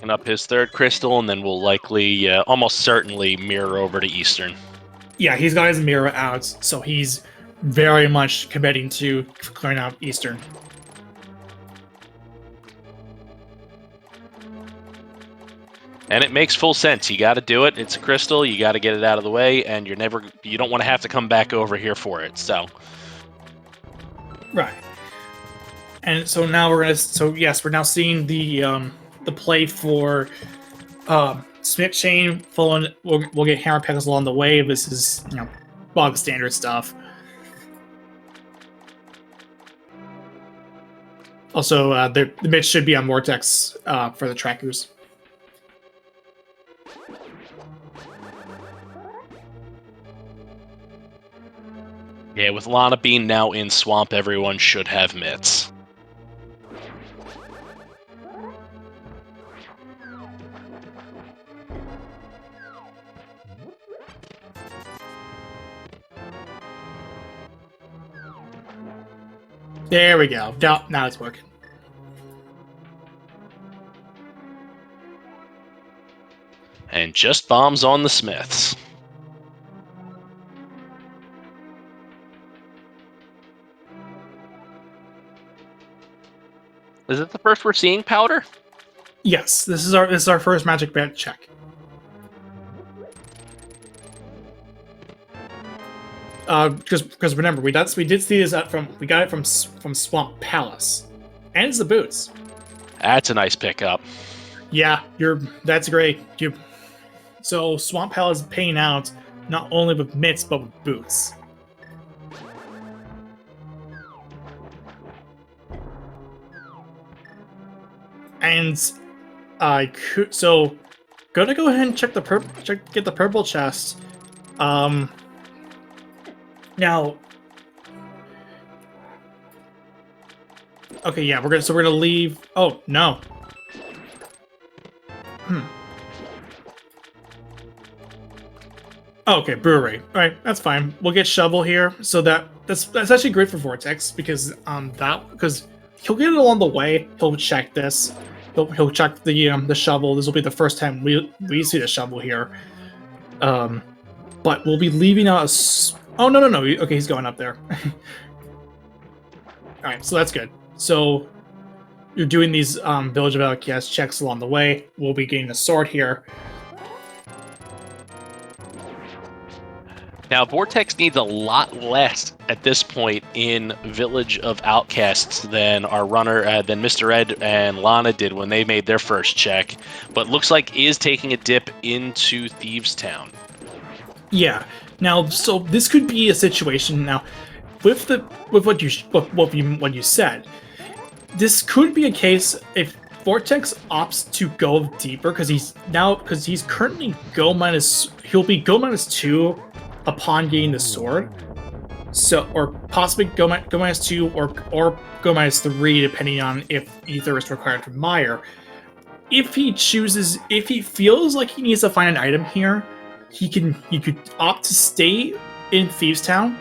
picking up his third crystal, and then we'll likely, almost certainly, mirror over to Eastern. Yeah, he's got his mirror out, so he's very much committing to clearing out Eastern. And it makes full sense. You got to do it. It's a crystal. You got to get it out of the way, and you don't want to have to come back over here for it. So, right. And so now we're now seeing the play for Smith Chain. We'll get Hammer Peckles along the way. This is bog standard stuff. Also, the mid should be on Vortex for the trackers. yeah, with Lana Bean now in Swamp, everyone should have mitts. There we go. Now it's working. And just bombs on the Smiths. Is it the first we're seeing Powder? Yes, this is our first magic bet check. Because remember we did see this we got it from Swamp Palace, and it's the boots. That's a nice pickup. Yeah, that's great. So Swamp Palace is paying out not only with mitts but with boots. And so gonna go ahead and get the purple chest. Now, okay, yeah, we're gonna leave. Oh no. Oh, okay, brewery. All right, that's fine. We'll get Shovel here, so that's actually great for Vortex because he'll get it along the way. He'll check this. He'll check the Shovel. This will be the first time we see the Shovel here. But we'll be leaving out oh, no. Okay, he's going up there. Alright, so that's good. So, you're doing these Village of Outcasts checks along the way. We'll be getting a sword here. Now, Vortex needs a lot less at this point in Village of Outcasts than than Mr. Ed and Lana did when they made their first check, but looks like is taking a dip into Thieves Town. Yeah. Now, so this could be a situation now with what you said. This could be a case if Vortex opts to go deeper because he's currently he'll be go -2 upon getting the sword. So, or possibly go -2 or go -3 depending on if Ether is required from Meyer. If he feels like he needs to find an item here, he could opt to stay in Thieves Town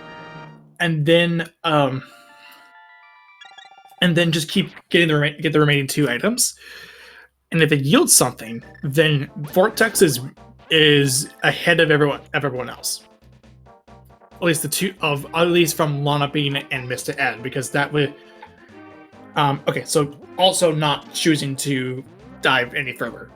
and then just keep get the remaining 2 items. And if it yields something, then Vortex is ahead of everyone else. At least from Lana Bean and Mr. Ed, because that would okay, so also not choosing to dive any further.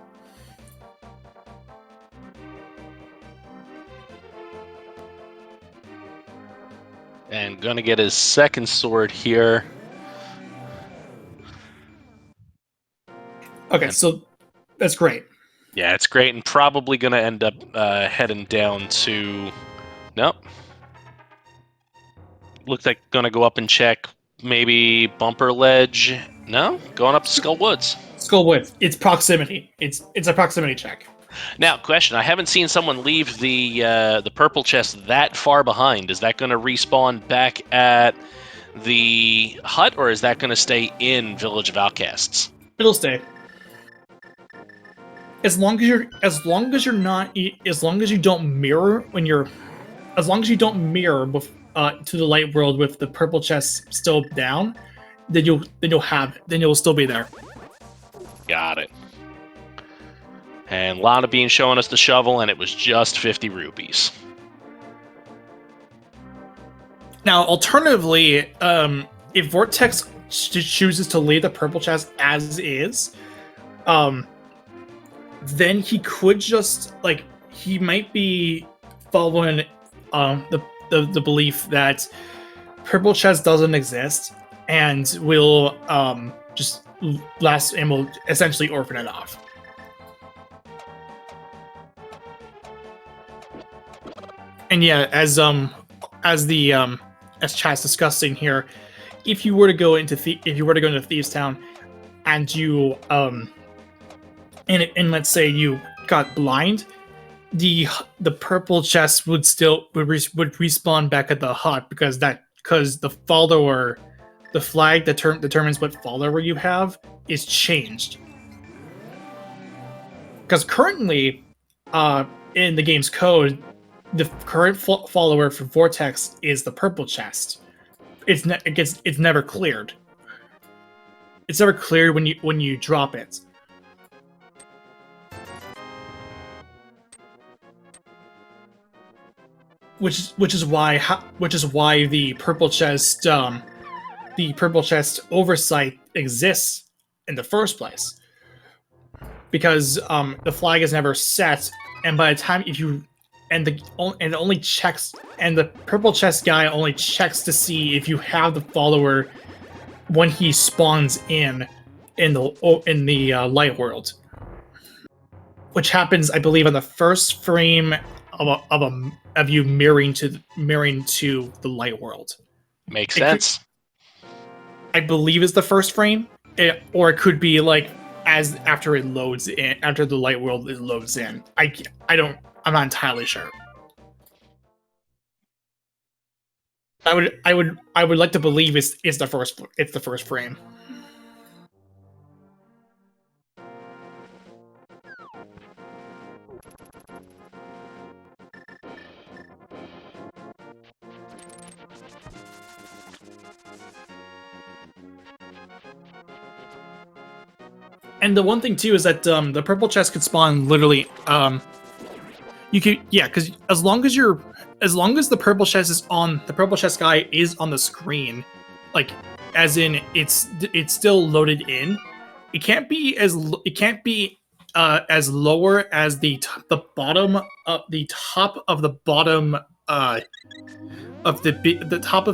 And gonna get his second sword here. Okay, so that's great. Yeah, it's great, and probably gonna end up heading down to... Nope. Looks like gonna go up and check maybe Bumper Ledge. No? Going up to Skull Woods. Skull Woods. It's proximity. It's a proximity check. Now, question: I haven't seen someone leave the purple chest that far behind. Is that going to respawn back at the hut, or is that going to stay in Village of Outcasts? It'll stay. As long as you don't mirror to the light world with the purple chest still down, then you'll still be there. Got it. And Lana Bean showing us the shovel, and it was just 50 rupees. Now, alternatively, if Vortex chooses to leave the purple chest as is, then he could just, like, he might be following the belief that purple chest doesn't exist and will just last and will essentially orphan it off. And yeah, as chat's discussing here, if you were to go into Thieves Town and you and let's say you got blind, the purple chest would respawn back at the hut because the follower, the flag that determines what follower you have is changed. Because currently, in the game's code, the current follower for Vortex is the purple chest. It's never cleared. It's never cleared when you drop it. Which is why the purple chest oversight exists in the first place. Because the flag is never set, and by the time the purple chest guy only checks to see if you have the follower when he spawns in the light world, which happens, I believe, on the first frame of you mirroring to the light world. Makes sense. I believe is the first frame, or it could be like after it loads in, after the light world loads in. I'm not entirely sure. I would like to believe it's the first frame. And the one thing too is that the purple chest could spawn literally. You could, yeah, because as long as the purple chest guy is on the screen, like as in it's still loaded in. It can't be as lower as the top of the bottom of the top of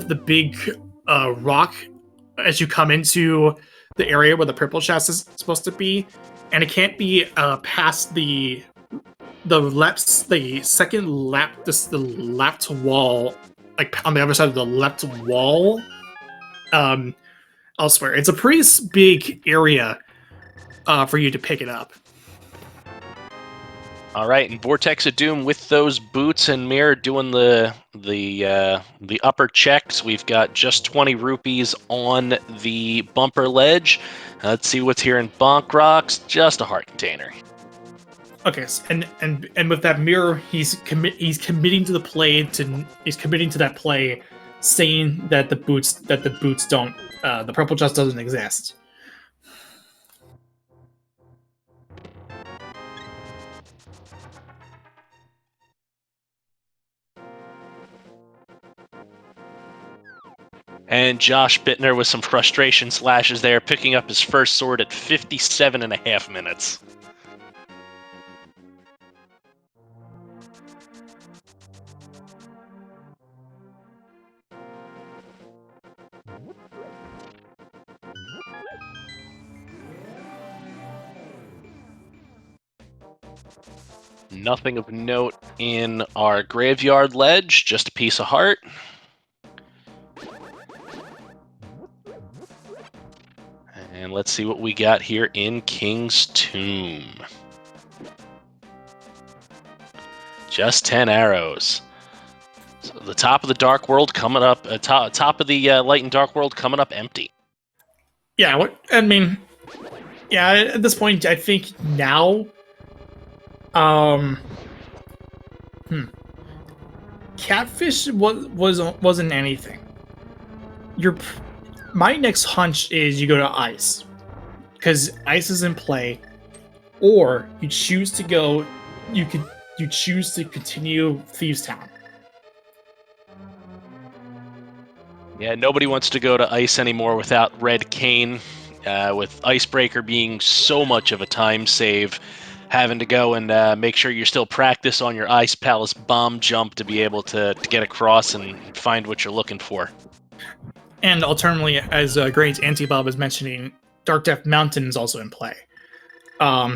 the big rock as you come into the area where the purple chest is supposed to be, and it can't be past the second left wall, like on the other side of the left wall. Elsewhere, it's a pretty big area for you to pick it up. All right, and Vortex of Doom with those boots and Mirror doing the upper checks. We've got just 20 rupees on the bumper ledge. Let's see what's here in Bonk Rocks. Just a heart container. Okay, and with that Mirror, he's committing to that play, saying that the boots don't the purple chest doesn't exist. And Josh Bittner with some frustration slashes there, picking up his first sword at 57.5 minutes. Nothing of note in our graveyard ledge, just a piece of heart. And let's see what we got here in King's Tomb. Just 10 arrows. So the top of the Dark World coming up, top of the Light and Dark World coming up empty. Yeah, at this point, I think now, Catfish wasn't anything. My next hunch is you go to Ice, because Ice is in play, or you choose to go. You choose to continue Thieves Town. Yeah, nobody wants to go to ice anymore without Red Cane, with Icebreaker being so much of a time save, having to go and make sure you're still practice on your Ice Palace bomb jump to be able to get across and find what you're looking for. And alternatively, as Great Anti-Bob was mentioning, Dark Death Mountain is also in play.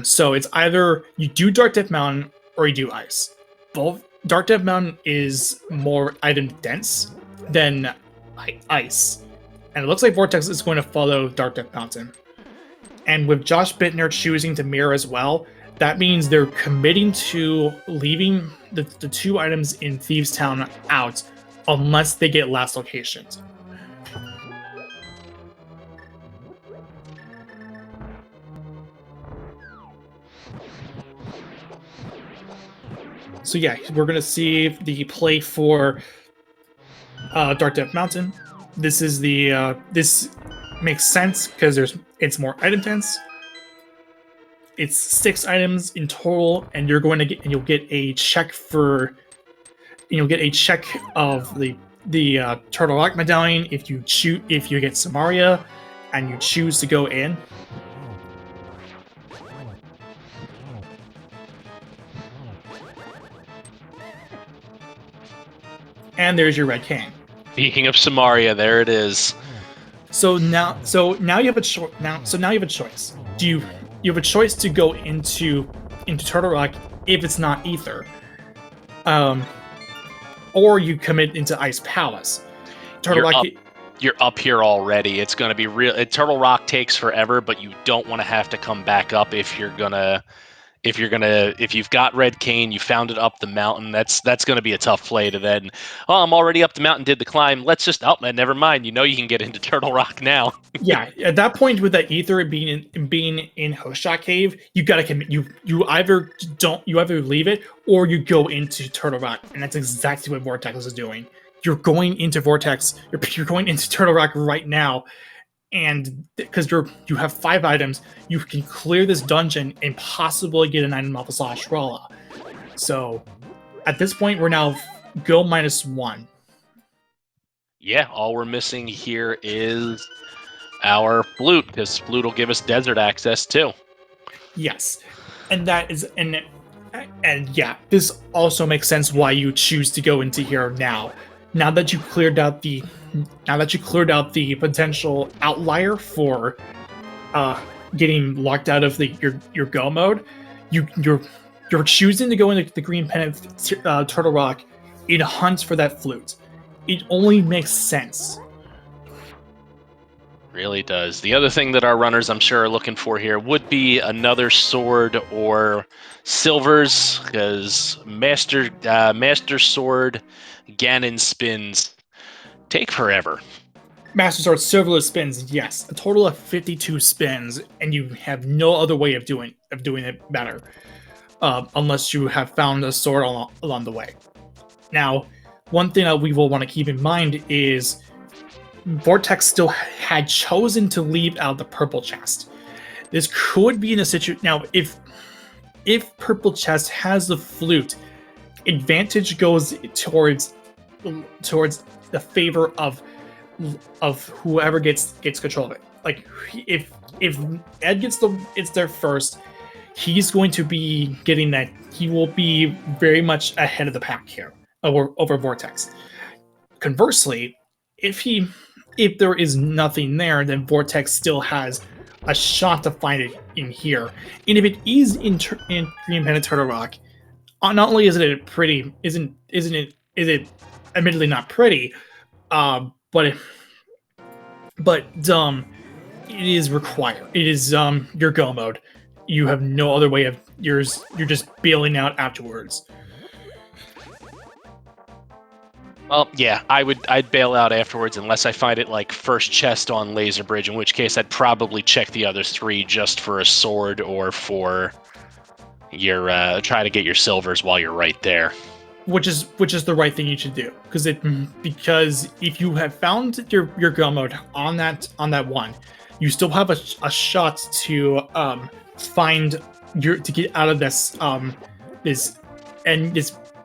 So it's either you do Dark Death Mountain or you do Ice. Both Dark Death Mountain is more item dense than Ice, and it looks like Vortex is going to follow Dark Death Mountain. And with Josh Bittner choosing to mirror as well, that means they're committing to leaving the 2 items in Thieves Town out unless they get last locations. So yeah, we're gonna see the play for Dark Death Mountain. This is the this makes sense because it's more item dense. It's 6 items in total, and you'll get a check for you'll get a check of the Turtle Rock medallion if you get Samaria and you choose to go in. And there's your Red Cane. Speaking of Samaria, there it is. So now you have a choice. Now you have a choice. You have a choice to go into Turtle Rock if it's not Ether, or you commit into Ice Palace. You're up here already. It's going to be real. Turtle Rock takes forever, but you don't want to have to come back up if you've got Red Cane, you found it up the mountain. That's going to be a tough play to then. Oh, I'm already up the mountain, did the climb. Let's just never mind. You can get into Turtle Rock now. Yeah, at that point with that Ether being in Host Shot Cave, you gotta commit. You either leave it or you go into Turtle Rock, and that's exactly what Vortex is doing. You're going into Vortex. You're going into Turtle Rock right now. And because you have 5 items, you can clear this dungeon and possibly get an item off of Slashrala. So at this point, we're now go -1. Yeah, all we're missing here is our flute, because flute will give us desert access too. Yes, and that is and yeah, this also makes sense why you choose to go into here now. Now that you cleared out the potential outlier for getting locked out of your go mode, you're choosing to go into the Green Pennant Turtle Rock in hunt for that flute. It only makes sense. Really does. The other thing that our runners, I'm sure, are looking for here would be another sword or silvers, because Master Sword Ganon spins take forever. Master Sword Silverless spins, yes, a total of 52 spins, and you have no other way of doing it better, unless you have found a sword along the way. Now, one thing that we will want to keep in mind is Vortex still had chosen to leave out the purple chest. This could be in a situation now. If purple chest has the flute, advantage goes towards the favor of whoever gets control of it. Like if Ed it's there first, he's going to be getting that. He will be very much ahead of the pack here over Vortex. Conversely, if there is nothing there, then Vortex still has a shot to find it in here. And if it is in Green Pennant Turtle Rock, not only is it pretty, is it admittedly not pretty, but it is required. It is your go mode. You have no other way of you're just bailing out afterwards. Well, yeah, I'd bail out afterwards unless I find it like first chest on Laser Bridge, in which case I'd probably check the other 3 just for a sword or for your try to get your silvers while you're right there. Which is the right thing you should do, because if you have found your go mode on that one, you still have a shot to find this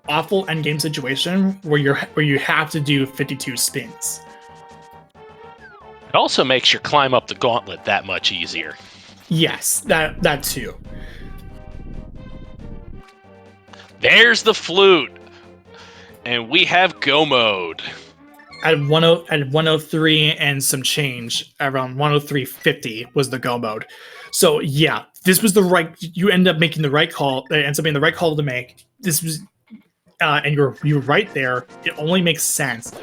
awful endgame situation where you have to do 52 spins. It also makes your climb up the gauntlet that much easier. Yes, that too. There's the flute, and we have go mode. At 103 and some change, around 103.50 was the go mode. So yeah, this was the right. You end up making the right call. It ends up being the right call to make. This was, and you're right there. It only makes sense.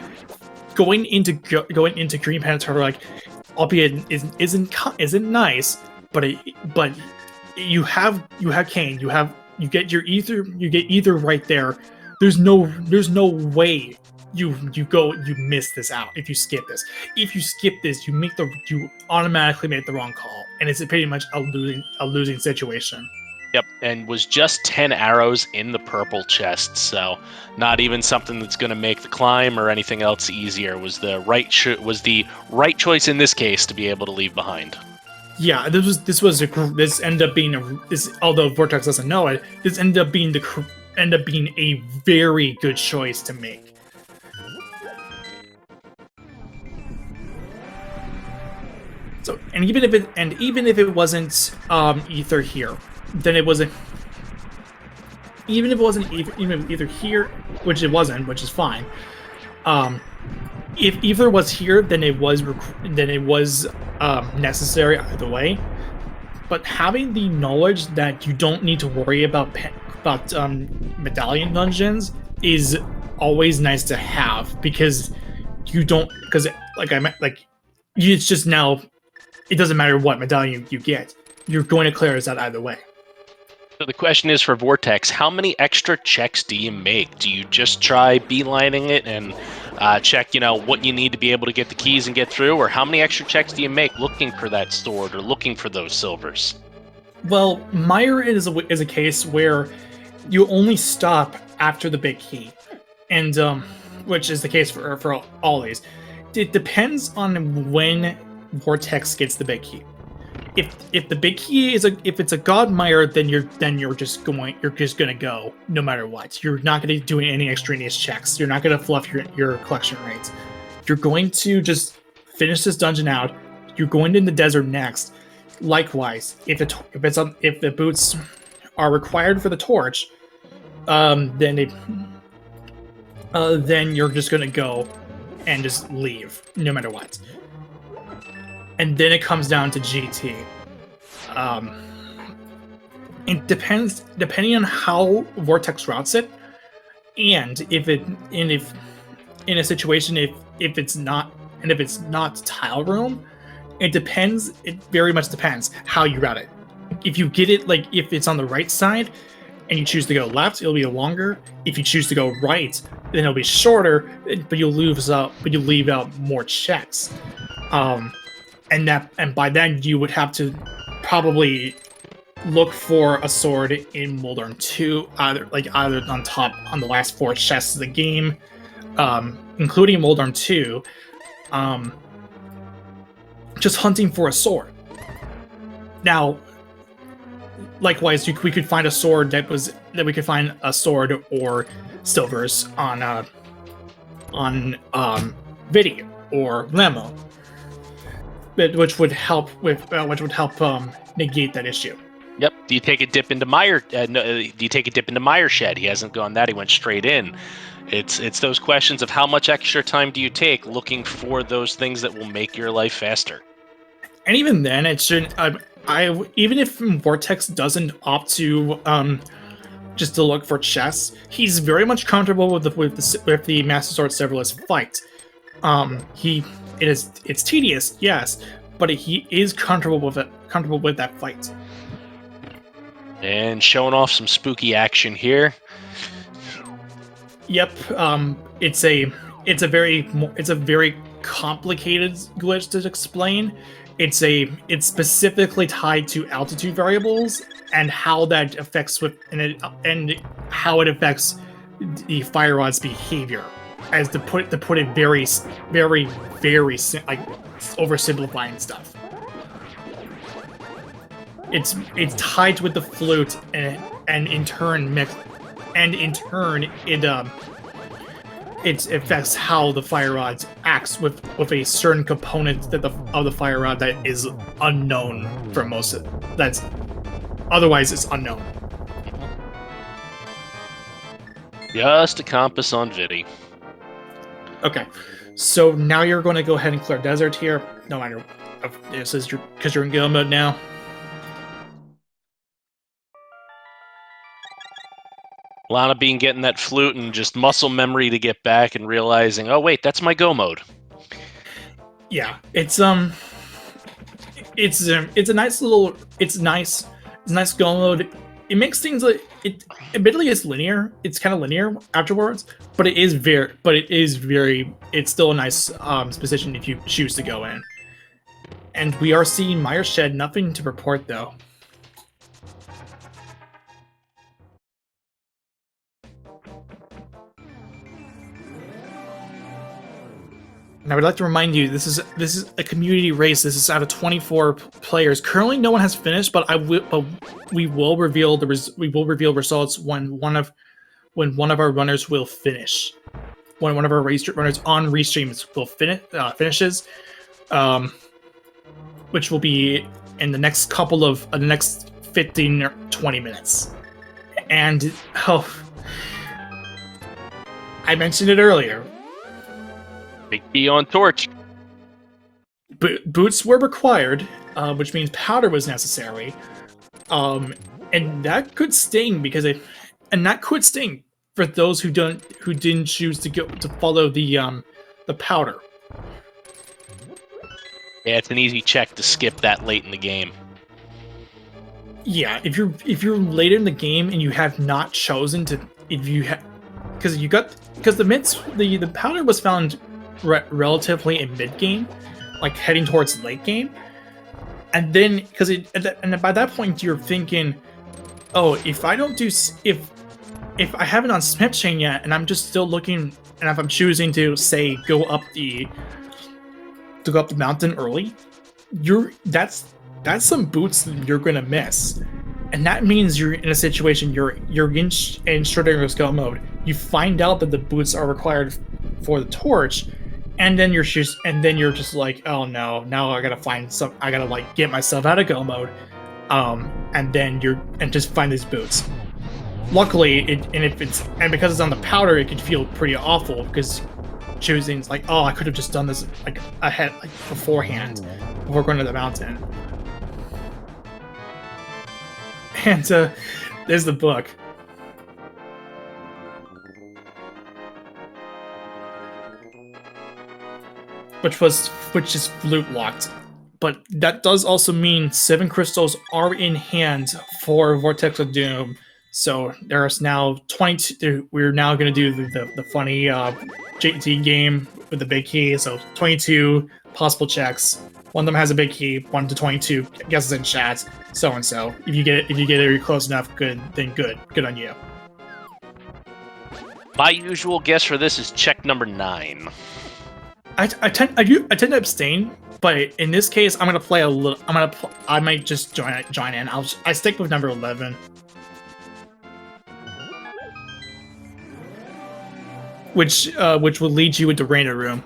Going into Green Panther Turtle, like, albeit isn't nice, but you have Kane. You get ether right there. There's no way you miss this out if you skip this. If you skip this, you automatically make the wrong call, and it's pretty much a losing situation. Yep, and was just 10 arrows in the purple chest, so not even something that's going to make the climb or anything else easier. Was the right choice in this case to be able to leave behind. Yeah, this ended up being although Vortex doesn't know it, this ended up being a very good choice to make. So, and even if it wasn't ether here, then it wasn't. Even if it wasn't either here, which it wasn't, which is fine. If ether was here, then it was necessary either way. But having the knowledge that you don't need to worry about medallion dungeons is always nice to have, because it's just now. It doesn't matter what medallion you get. You're going to clear this out either way. So the question is for Vortex, how many extra checks do you make? Do you just try beelining it and check, what you need to be able to get the keys and get through? Or how many extra checks do you make looking for that sword or looking for those silvers? Well, Meyer is a case where you only stop after the big key, and which is the case for all these. It depends on when Vortex gets the big key. If the big key if it's a God Mire, then you're just gonna go no matter what. You're not gonna be doing any extraneous checks. You're not gonna fluff your collection rates. You're going to just finish this dungeon out. You're going in the desert next. Likewise, if the boots are required for the torch, then you're just gonna go and just leave no matter what. And then it comes down to GT. It depends, depending on how Vortex routes it, and if in a situation if it's not tile room, it depends. It very much depends how you route it. If you get it if it's on the right side, and you choose to go left, it'll be longer. If you choose to go right, then it'll be shorter, but you'll leave out more checks. And by then you would have to probably look for a sword in Moldorm 2, either on the last 4 chests of the game, including Moldorm 2, just hunting for a sword. Now, likewise, we could find a sword or silvers on Vidi or Lemo, which would help negate that issue. Yep. Do you take a dip into Meyer? Do you take a dip into Meyer Shed? He hasn't gone that. He went straight in. It's those questions of how much extra time do you take looking for those things that will make your life faster. And even then, it shouldn't. Even if Vortex doesn't opt to just to look for chests, he's very much comfortable with the Master Sword Serverless fight. It's tedious, yes, but he is comfortable with that fight. And showing off some spooky action here. Yep, it's a very complicated glitch to explain. It's specifically tied to altitude variables and how that affects and how it affects the fire rod's behavior. As to put it very, very, very oversimplifying stuff. it's tied with the flute, and in turn it affects how the fire rod acts with a certain component of the fire rod that is unknown for most of that's otherwise it's unknown. Just a compass on Vidi. Okay, so now you're going to go ahead and clear desert here. No matter this is because you're in go mode now. Lana Bean getting that flute and just muscle memory to get back and realizing, oh wait, that's my go mode. Yeah, it's a nice little, it's nice go mode. It makes things like it. Admittedly, it's linear. It's kind of linear afterwards, but it's still a nice position if you choose to go in. And we are seeing Meyer Shed. Nothing to report though. And I would like to remind you, this is a community race. This is out of 24 players. Currently, no one has finished, but we will reveal results when one of our runners will finish. When one of our race runners on restreams will finishes, which will be in the next couple of the next 15 or 20 minutes. And I mentioned it earlier. Big key on torch. Boots were required, which means powder was necessary, and that could sting for those who didn't choose to follow the powder. Yeah, it's an easy check to skip that late in the game. Yeah, if you're later in the game and you have not chosen to, because the powder was found relatively in mid game, like heading towards late game, and then and by that point you're thinking, oh, if I haven't on Smith Chain yet, and I'm just still looking, and if I'm choosing to say go up the mountain early, that's some boots that you're gonna miss, and that means you're in a situation you're in Schrodinger's go mode. You find out that the boots are required for the torch, and then you're just like, oh no, now I gotta like get myself out of go mode, and just find these boots. Luckily, because it's on the powder, it can feel pretty awful because choosing is like, oh, I could have just done this like ahead, like beforehand, before going to the mountain. And there's the book. Which is flute locked, but that does also mean 7 crystals are in hand for Vortex of Doom. So there's now 22. We're now going to do the funny JT game with the big key. So 22 possible checks. One of them has a big key. 1 to 22 guesses in chat. So and so. If you get it close enough, good. Then good on you. My usual guess for this is check number 9. I tend to abstain, but in this case, I'm gonna play a little. I might just join in. I stick with number 11, which will lead you into Rainer Room.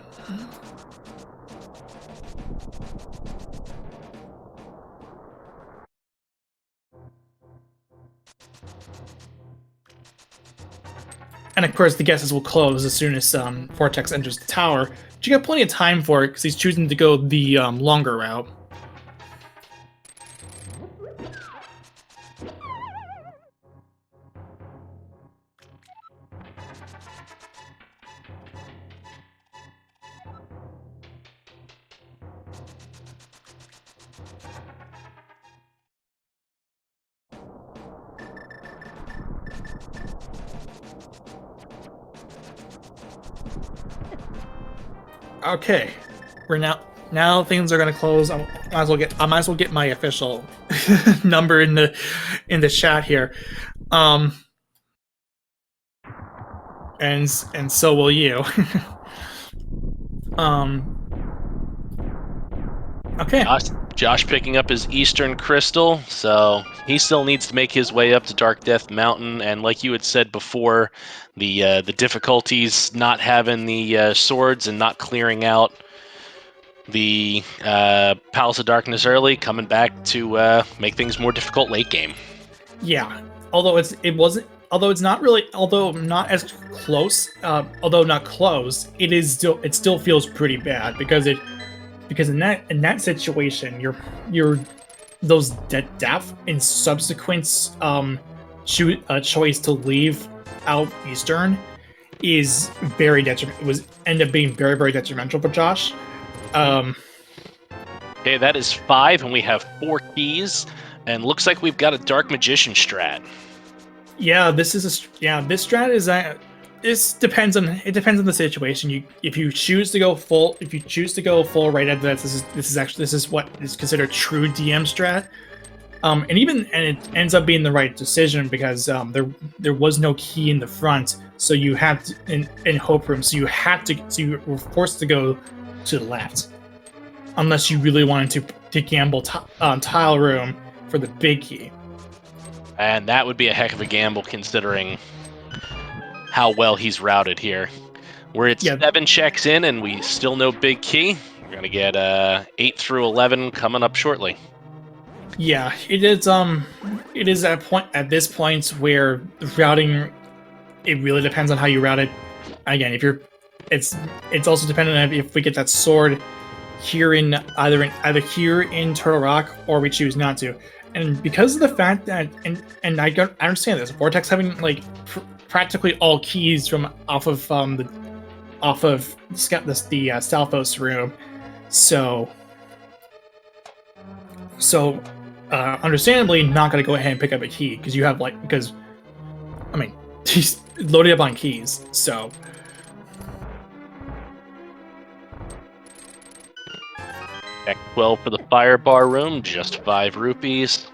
And of course, the guesses will close as soon as Vortex enters the tower. But you got plenty of time for it because he's choosing to go the longer route. Okay, we're now things are gonna close. I might as well get my official number in the chat here, and so will you. Okay. Josh picking up his Eastern Crystal, so he still needs to make his way up to Dark Death Mountain. And like you had said before, the difficulties not having the swords and not clearing out the Palace of Darkness early, coming back to make things more difficult late game. Yeah. Although it's not really, although not as close, although not close, it still feels pretty bad because in that situation, your those death in subsequent choice to leave out Eastern is very detrimental. It was end up being very, very detrimental for Josh. Okay, that is 5, and we have 4 keys, and looks like we've got a Dark Magician strat. Yeah, this strat is this depends on the situation. If you choose to go full right at that, this is what is considered true DM strat. And it ends up being the right decision because there was no key in the front, so you have to, in Hope Room, so you were forced to go to the left, unless you really wanted to gamble Tile Room for the big key. And that would be a heck of a gamble considering how well he's routed here. We're at 7 checks in, and we still no big key. We're going to get 8 through 11 coming up shortly. Yeah, it is at this point where the routing, it really depends on how you route it. Again, it's also dependent on if we get that sword here in either here in Turtle Rock or we choose not to. And because of the fact that and I understand this, Vortex having like practically all keys from off of the Stalfos room, so understandably not going to go ahead and pick up a key because he's loaded up on keys. So Deck 12 for the Fire Bar room, just 5 rupees.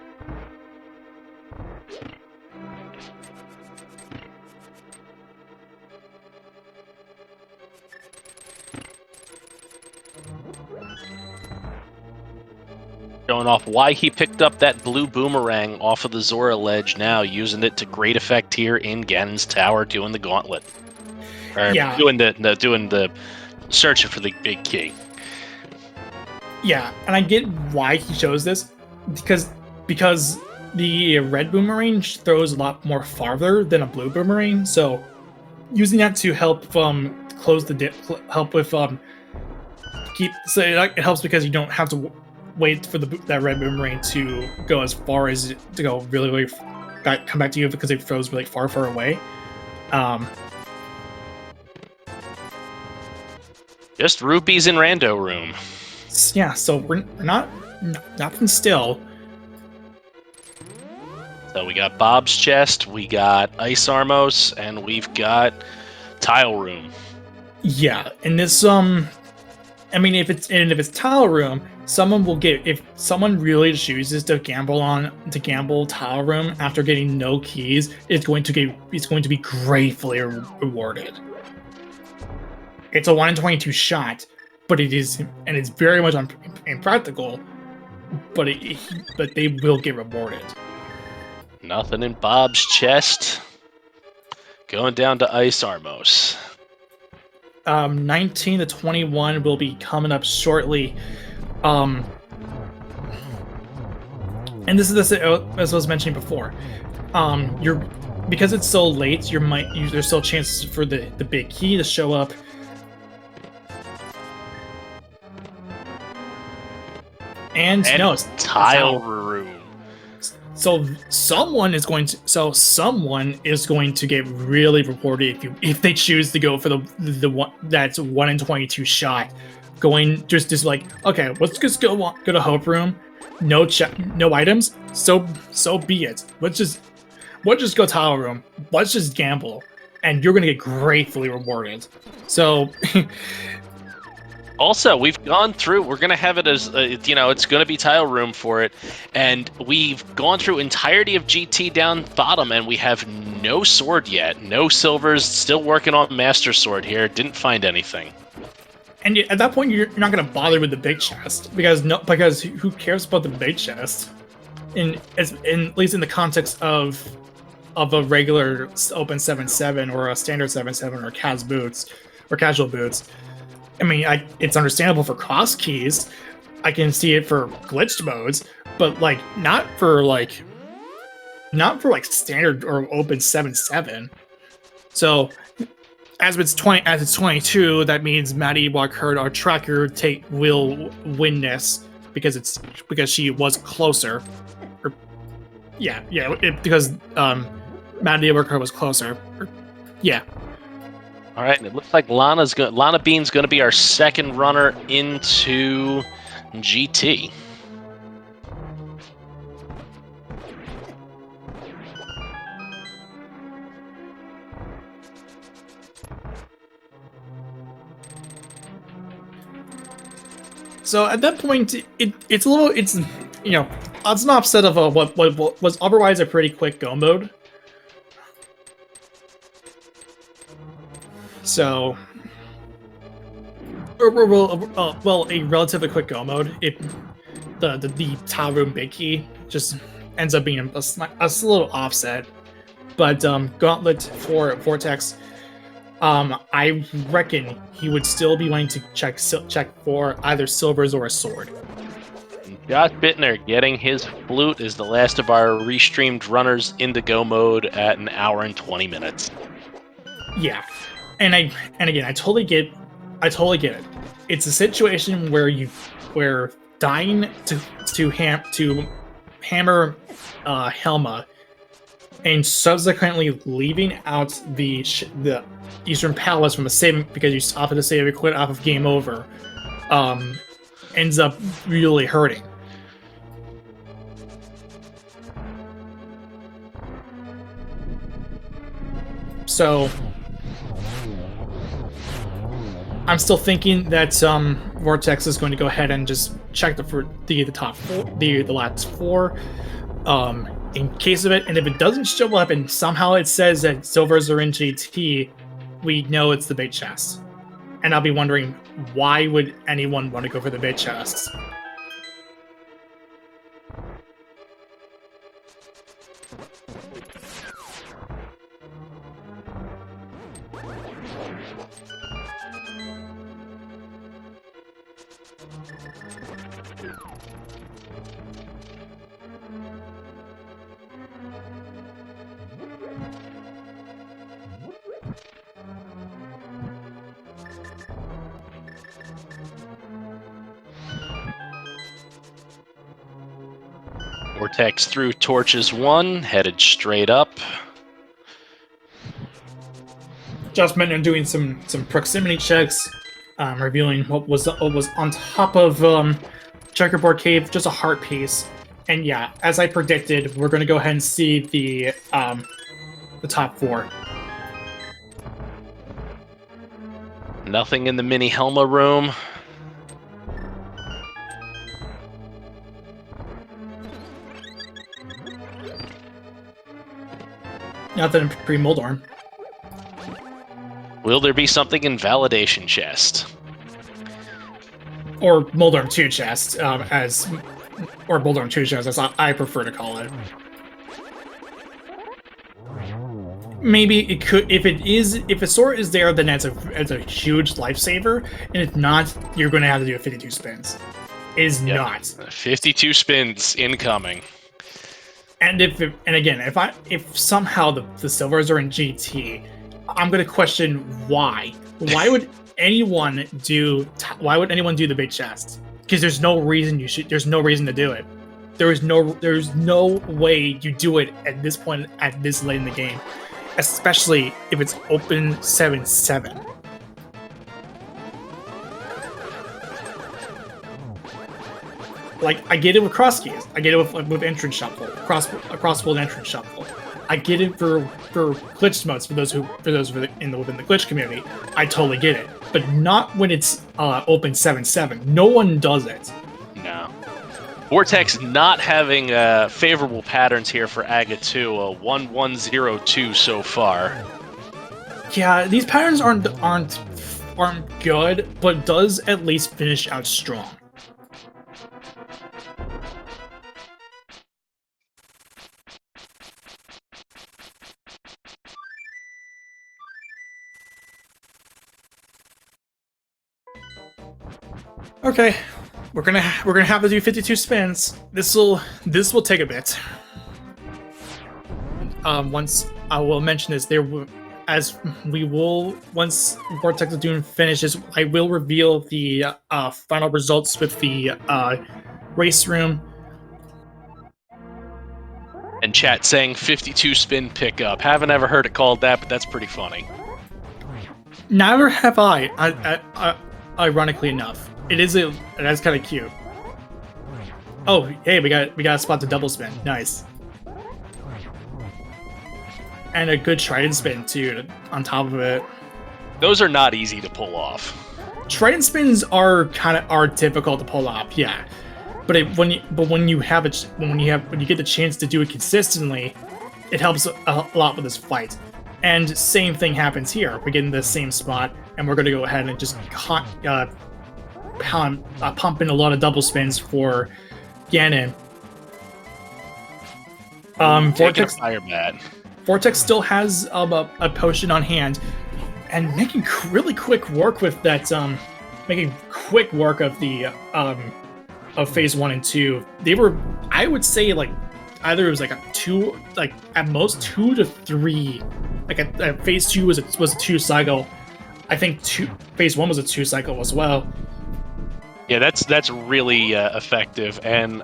Showing off why he picked up that blue boomerang off of the Zora ledge now, using it to great effect here in Ganon's Tower, doing the gauntlet. Doing the searching for the big key. Yeah, and I get why he chose this, because the red boomerang throws a lot more farther than a blue boomerang, so using that to help close the dip, help with it helps because you don't have to wait for that red boomerang to go as far as to go really, really come back to you because it throws really far away. Just rupees in Rando room. Yeah, so we're nothing still. So we got Bob's chest, we got Ice Armos, and we've got Tile room. Yeah, and this if it's Tile room, someone will get, if someone really chooses to gamble Tile room after getting no keys, it's going to be gratefully rewarded. It's a 1 in 22 shot. But it's very much impractical. But they will get rewarded. Nothing in Bob's chest. Going down to Ice Armos. 19 to 21 will be coming up shortly. And this is as I was mentioning before. Because it's so late, there's still chances for the big key to show up. And no, it's Tile room. So someone is going to get really rewarded if they choose to go for the one that's 1 in 22 shot. Going just like, okay, let's just go to Hope Room. No items. So be it. Let's just go Tile Room. Let's just gamble, and you're gonna get gratefully rewarded. So. Also, we've gone through, we're going to have it as, it's going to be Tile room for it, and we've gone through entirety of GT down bottom, and we have no sword yet. No silvers, still working on Master Sword here, didn't find anything. And at that point, you're not going to bother with the big chest because who cares about the big chest? At least in the context of a regular open 7.7 or a standard 7.7 or casual boots. I mean, it's understandable for cross keys. I can see it for glitched modes, but like not for standard or open 7.7. So as it's 22, that means Maddie Walker, our tracker, will win this because she was closer. Because Maddie Walker was closer. Yeah. All right, and it looks like Lana Bean's going to be our second runner into GT. So at that point, it's an offset of what was otherwise a pretty quick go mode. So, a relatively quick go mode. The tile room big key just ends up being a little offset, but Gauntlet for Vortex. I reckon he would still be wanting to check for either silvers or a sword. Josh Bittner getting his flute is the last of our restreamed runners into go mode at 1 hour and 20 minutes. Yeah, and again, I totally get it. It's a situation where dying to hammer Helma and subsequently leaving out the Eastern Palace from the saving because you opted to save a quit off of game over, ends up really hurting. So I'm still thinking that Vortex is going to go ahead and just check the top four, the last four, in case of it. And if it doesn't show up and somehow it says that silvers are in GT, we know it's the bait chest. And I'll be wondering, why would anyone want to go for the bait chest? Vortex through torches 1, headed straight up. Just meant I'm doing some proximity checks, revealing what was on top of Checkerboard Cave, just a heart piece. And yeah, as I predicted, we're going to go ahead and see the top four. Nothing in the mini Helma room. Nothing in pre-Moldorm. Will there be something in Validation Chest? Or Moldorm 2 chest, or Moldorm 2 chest, as I prefer to call it. Maybe it could, if a sword is there, then it's a huge lifesaver, and if not, you're going to have to do 52 spins. It is not 52 spins incoming. And if somehow the silvers are in GT, I'm going to question why. Why would anyone do the big chest? Because there's no reason to do it. There's no way you do it at this point, at this late in the game, especially if it's open 7-7. Like, I get it with cross keys. I get it with entrance shuffle, cross-fold entrance shuffle. I get it for glitched modes for those within the glitch community. I totally get it, but not when it's open 7-7. No one does it. No. Vortex not having favorable patterns here for Aga 2. 1-1-0-2 so far. Yeah, these patterns aren't aren't good, but does at least finish out strong. Okay, we're gonna have to do 52 spins. This will take a bit. Once I will mention this, as we will, once Vortex of Doom finishes, I will reveal the final results with the race room. And chat saying 52 spin pickup. Haven't ever heard it called that, but that's pretty funny. Neither have I ironically enough, that's kind of cute. Oh, hey, we got a spot to double spin. Nice. And a good trident spin too on top of it. Those are not easy to pull off. Trident spins are difficult to pull off, yeah. But when you get the chance to do it consistently, it helps a lot with this fight. And same thing happens here. We get in the same spot, and we're going to go ahead and just pump in a lot of double spins for Ganon. Vortex fire bat. Vortex still has a potion on hand, and making really quick work with that. Making quick work of the of phase 1 and 2. They were, I would say, like either it was like a 2, like at most 2 to 3. Like phase 2 was a 2 cycle. I think phase 1 was a 2 cycle as well. Yeah, that's really effective. And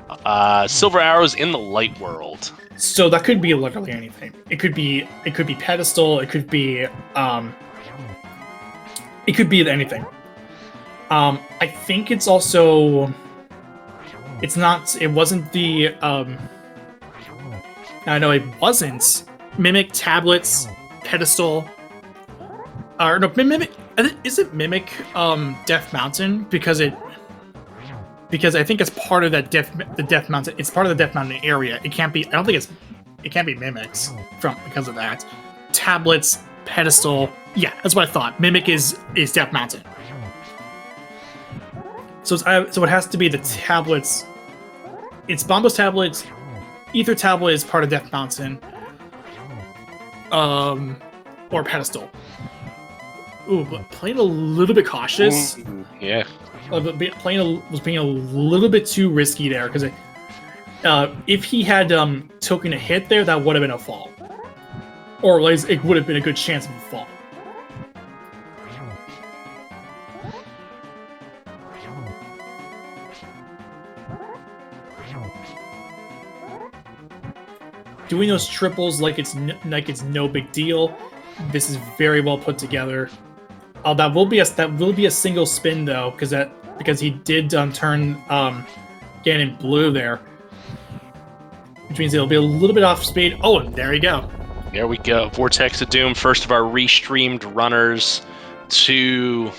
Silver Arrow's in the light world. So that could be literally anything. It could be pedestal. It could be anything. I think it's also. It's not. It wasn't the. I know it wasn't. Mimic tablets, pedestal. Or no, Mimic. Is it Mimic? Death Mountain because I think it's part of that the Death Mountain. It's part of the Death Mountain area. It can't be. I don't think it can't be Mimics because of that. Tablets, pedestal. Yeah, that's what I thought. Mimic is Death Mountain. So it has to be the tablets. It's Bombo's tablets. Ether tablet is part of Death Mountain. Or pedestal. Ooh, but playing a little bit cautious. Yeah. Was being a little bit too risky there because if he had taken a hit there, that would have been a fall, or at least it would have been a good chance of a fall. Doing those triples like it's no big deal. This is very well put together. That will be a single spin though, because he did turn Ganon blue there, which means it'll be a little bit off speed. Oh, and there you go. There we go. Vortex of Doom, first of our restreamed runners to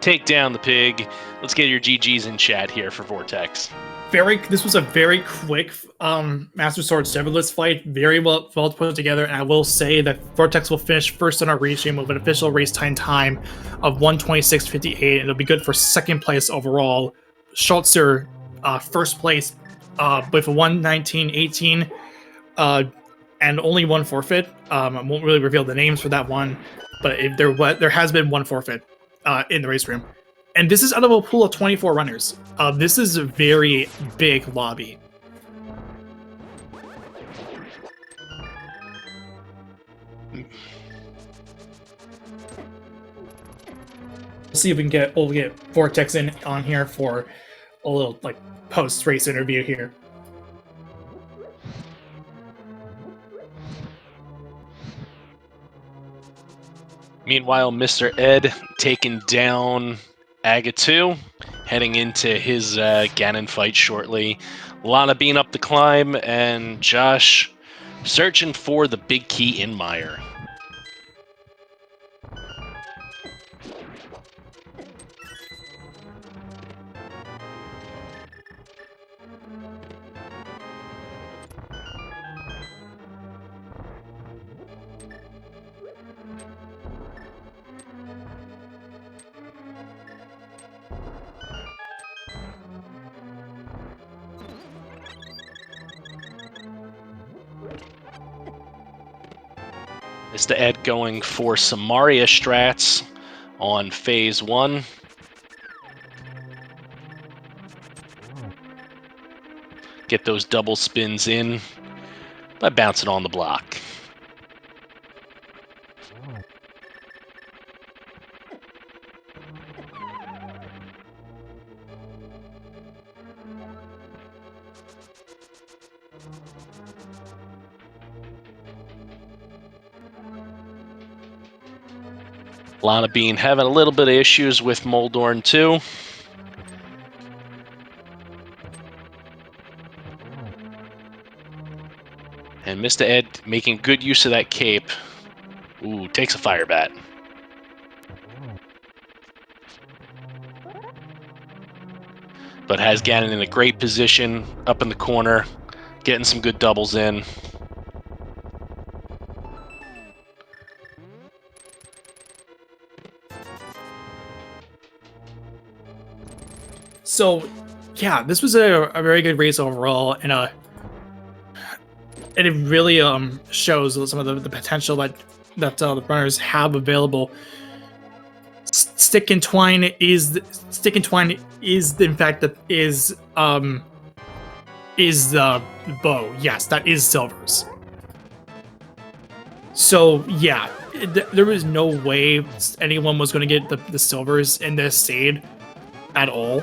take down the pig. Let's get your GGs in chat here for Vortex. This was a very quick Master Sword serverless fight, very well put together, and I will say that Vortex will finish first on our restream with an official race time of 1:26.58, and it'll be good for second place overall. Schultzer, first place with a 1:19.18, and only one forfeit. I won't really reveal the names for that one, but there has been one forfeit in the race room. And this is out of a pool of 24 runners. This is a very big lobby. We'll see if we'll get Vortex on here for a little like post-race interview here. Meanwhile, Mr. Ed taking down Agatu, heading into his Ganon fight shortly. Lana being up the climb, and Josh searching for the big key in Mire. Mr. Ed going for some Maria strats on phase 1. Get those double spins in by bouncing on the block. Lana Bean having a little bit of issues with Moldorn too. And Mr. Ed making good use of that cape. Ooh, takes a fire bat. But has Ganon in a great position up in the corner, getting some good doubles in. So, yeah, this was a very good race overall, and it really shows some of the potential that the runners have available. Stick and twine is in fact the bow. Yes, that is Silver's. So yeah, there was no way anyone was going to get the Silvers in this seed at all.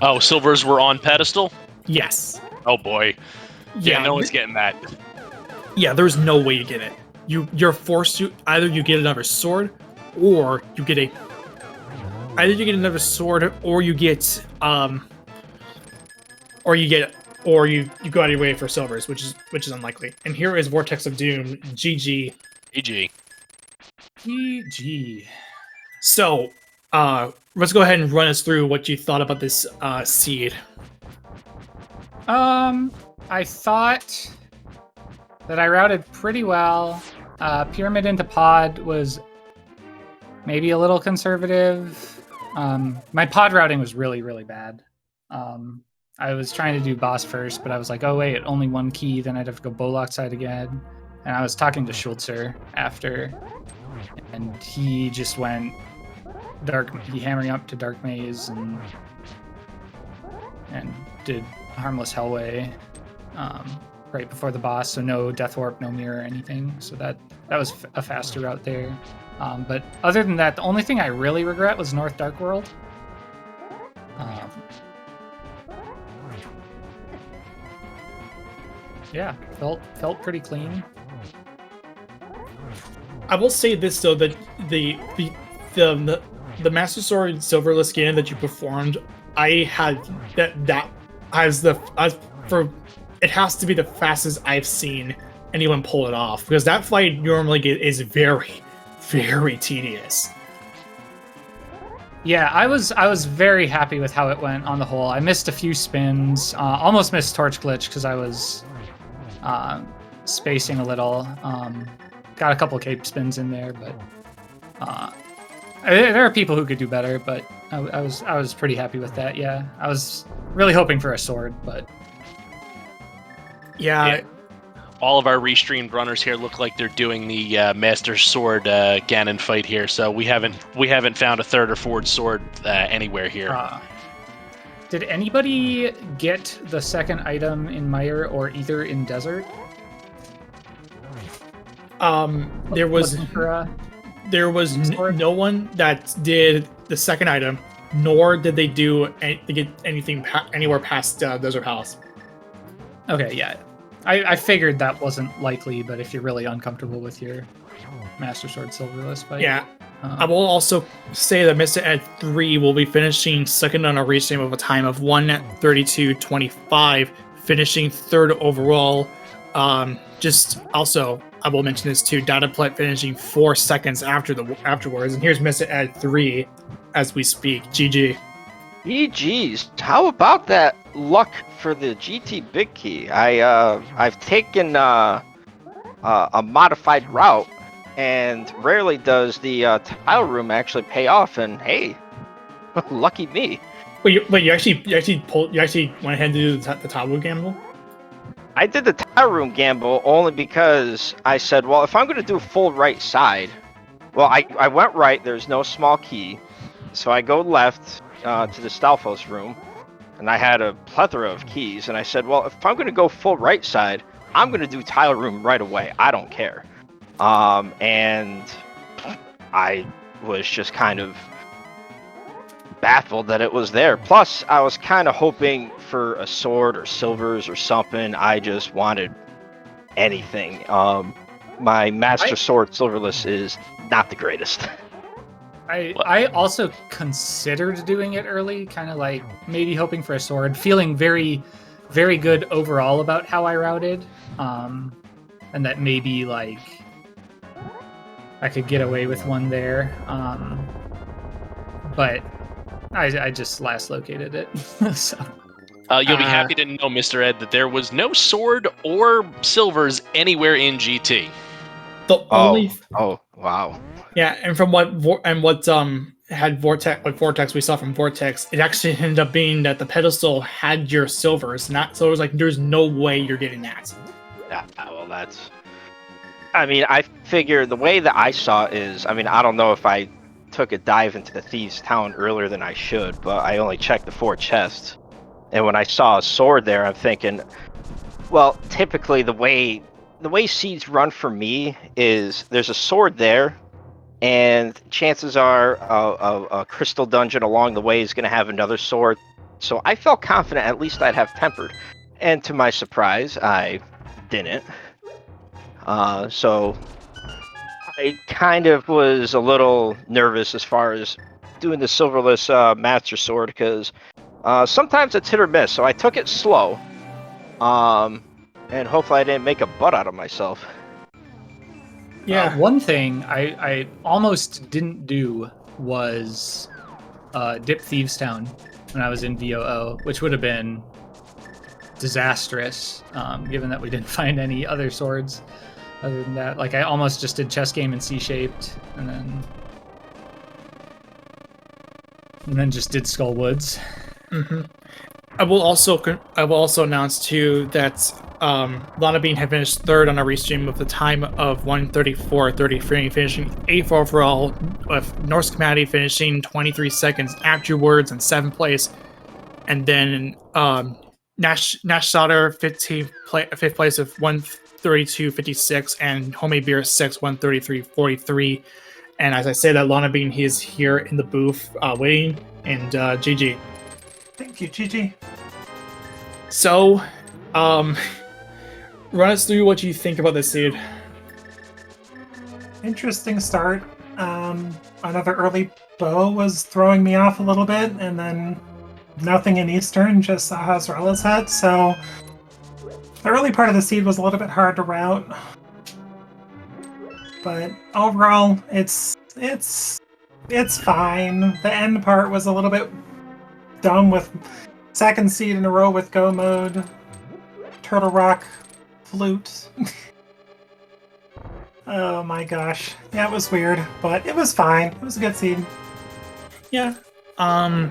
Oh, Silvers were on pedestal? Yes. Oh boy. Yeah, no one's getting that. Yeah, there's no way to get it. You're forced to either you get another sword, or you get another sword, or you get you go out of your way for Silvers, which is unlikely. And here is Vortex of Doom. GG. GG. So, let's go ahead and run us through what you thought about this seed. I thought that I routed pretty well. Pyramid into pod was maybe a little conservative. My pod routing was really, really bad. I was trying to do boss first, but I was like, oh wait, only one key, then I'd have to go Bollock side again. And I was talking to Schultzer after, and he just went he hammering up to Dark Maze and did Harmless Hellway right before the boss, so no Death Warp, no mirror or anything. So that was a faster route there. But other than that, the only thing I really regret was North Dark World. Yeah, felt pretty clean. I will say this though, that the Master Sword Silverless Ganon that you performed, I had that as it has to be the fastest I've seen anyone pull it off, because that fight normally is very, very tedious. Yeah, I was very happy with how it went on the whole. I missed a few spins, almost missed Torch Glitch because I was spacing a little. Got a couple cape spins in there, but there are people who could do better. But I was pretty happy with that. Yeah, I was really hoping for a sword, but yeah. All of our restreamed runners here look like they're doing the Master Sword Ganon fight here, so we haven't found a third or fourth sword anywhere here. Did anybody get the second item in Mire or either in Desert? There was no one that did the second item, nor did they get anything anywhere past Desert Palace. Okay, yeah. I figured that wasn't likely, but if you're really uncomfortable with your Master Sword Silverless fight. Yeah. I will also say that Mr. Ed 3 will be finishing second on a restream of a time of 1:32.25, finishing third overall. Just also, I will mention this too, Dataplet finishing 4 seconds afterwards. And here's Mr. Ed 3 as we speak. GG. GG's. How about that luck for the GT Big Key? I've taken a modified route, and rarely does the tile room actually pay off. And hey, lucky me. Wait, you actually went ahead and do the tile room gamble? I did the tile room gamble only because I said, well, if I'm going to do full right side, well, I went right. There's no small key. So I go left to the Stalfos room, and I had a plethora of keys. And I said, well, if I'm going to go full right side, I'm going to do tile room right away. I don't care. And I was just kind of baffled that it was there. Plus, I was kind of hoping for a sword or silvers or something. I just wanted anything. My master sword silverless is not the greatest. I also considered doing it early, kind of like maybe hoping for a sword, feeling very, very good overall about how I routed, and that maybe like I could get away with one there. But I just last located it. So. You'll be happy to know, Mr. Ed, that there was no sword or silvers anywhere in GT. The only Oh, wow. Yeah, and from what had Vortex we saw from Vortex, it actually ended up being that the pedestal had your silvers, not so it was like there's no way you're getting that. Yeah, well, that's. I mean, I figure the way that I saw it is, I mean, I don't know if I took a dive into the Thieves' Town earlier than I should, but I only checked the 4 chests, and when I saw a sword there, I'm thinking, well, typically the way seeds run for me is there's a sword there. And chances are a crystal dungeon along the way is going to have another sword. So I felt confident at least I'd have tempered. And to my surprise, I didn't. So I kind of was a little nervous as far as doing the silverless master sword because sometimes it's hit or miss. So I took it slow. And hopefully I didn't make a butt out of myself. Yeah. One thing I almost didn't do was dip Thieves' Town when I was in VOO, which would have been disastrous, given that we didn't find any other swords other than that. Like, I almost just did chess game in C-shaped, and then just did Skull Woods. Mm-hmm. I will also announce too that Lana Bean had finished third on a restream with a time of 1:34:33, finishing 8th overall, with Norse Community finishing 23 seconds afterwards in 7th place, and then Nash Sauter 5th place with 1:32:56, and Homemade Beer 6th 1:33:43. And as I say that, Lana Bean, he is here in the booth waiting, and GG. Thank you, GG. So, run us through what you think about this seed. Interesting start. Another early bow was throwing me off a little bit, and then nothing in Eastern, just Ahasraela's head. So the early part of the seed was a little bit hard to route, but overall, it's fine. The end part was a little bit dumb with second seed in a row with Go Mode, Turtle Rock, Flute. Oh my gosh. Yeah, it was weird, but it was fine. It was a good seed. Yeah. But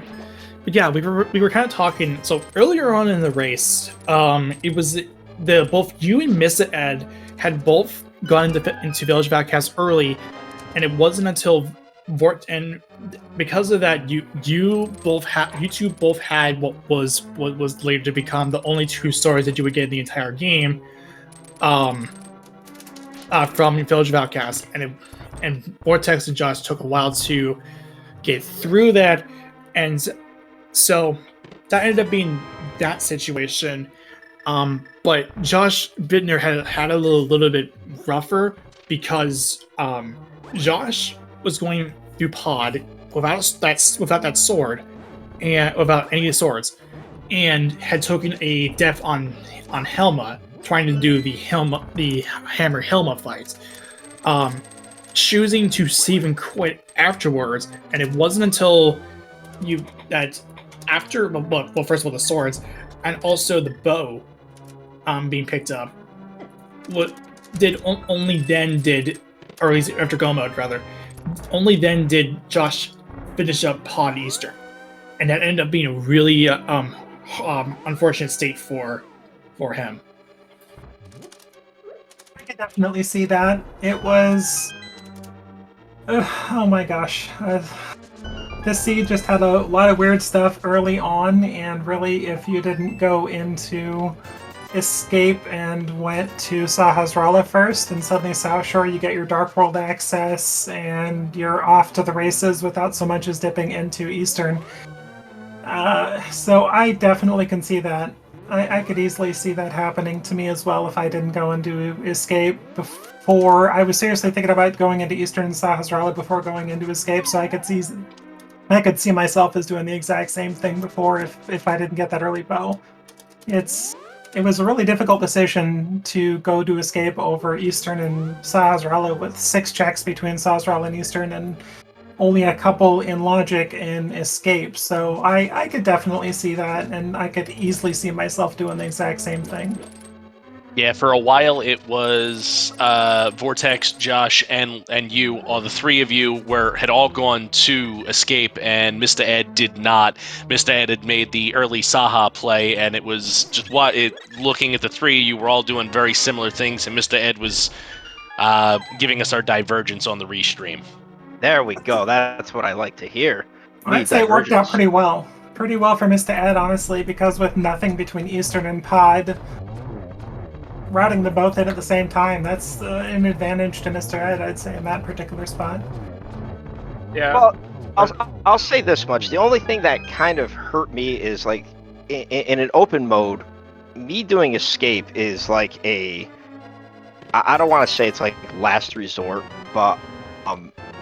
yeah, we were kind of talking. So earlier on in the race, it was both you and Miss Ed had both gone into Village of Outcasts early, and it wasn't until and because of that, you two both had what was later to become the only 2 stories that you would get in the entire game, from Village of Outcasts, and Vortex and Josh took a while to get through that, and so that ended up being that situation. But Josh Bittner had a little bit rougher because Josh was going through pod without that sword and without any swords, and had taken a death on Helma trying to do the hammer Helma fight, choosing to save and quit afterwards. And it wasn't until after first of all the swords and also the bow being picked up, only then did Josh finish up Pod Easter, and that ended up being a really unfortunate state for him. definitely see that. It was... oh my gosh. This seed just had a lot of weird stuff early on, and really, if you didn't go into Escape and went to Sahasrara first, and suddenly South Shore, you get your Dark World access, and you're off to the races without so much as dipping into Eastern. So I definitely can see that. I could easily see that happening to me as well if I didn't go into Escape before. I was seriously thinking about going into Eastern and Sahasrara before going into Escape, so I could see myself as doing the exact same thing before if I didn't get that early bow. It was a really difficult decision to go to Escape over Eastern and Sahasrara with 6 checks between Sahasrara and Eastern and only a couple in Logic in Escape. So I could definitely see that, and I could easily see myself doing the exact same thing. Yeah, for a while it was Vortex, Josh, and you. All the three of you had all gone to Escape, and Mr. Ed did not. Mr. Ed had made the early Saha play, and it was just looking at the three of you were all doing very similar things, and Mr. Ed was giving us our divergence on the restream. There we go. That's what I like to hear. I'd say it worked out pretty well. Pretty well for Mr. Ed, honestly, because with nothing between Eastern and Pod, routing them both in at the same time, that's an advantage to Mr. Ed, I'd say, in that particular spot. Yeah. Well, I'll say this much. The only thing that kind of hurt me is, like, in an open mode, me doing Escape is like I don't want to say it's like last resort, but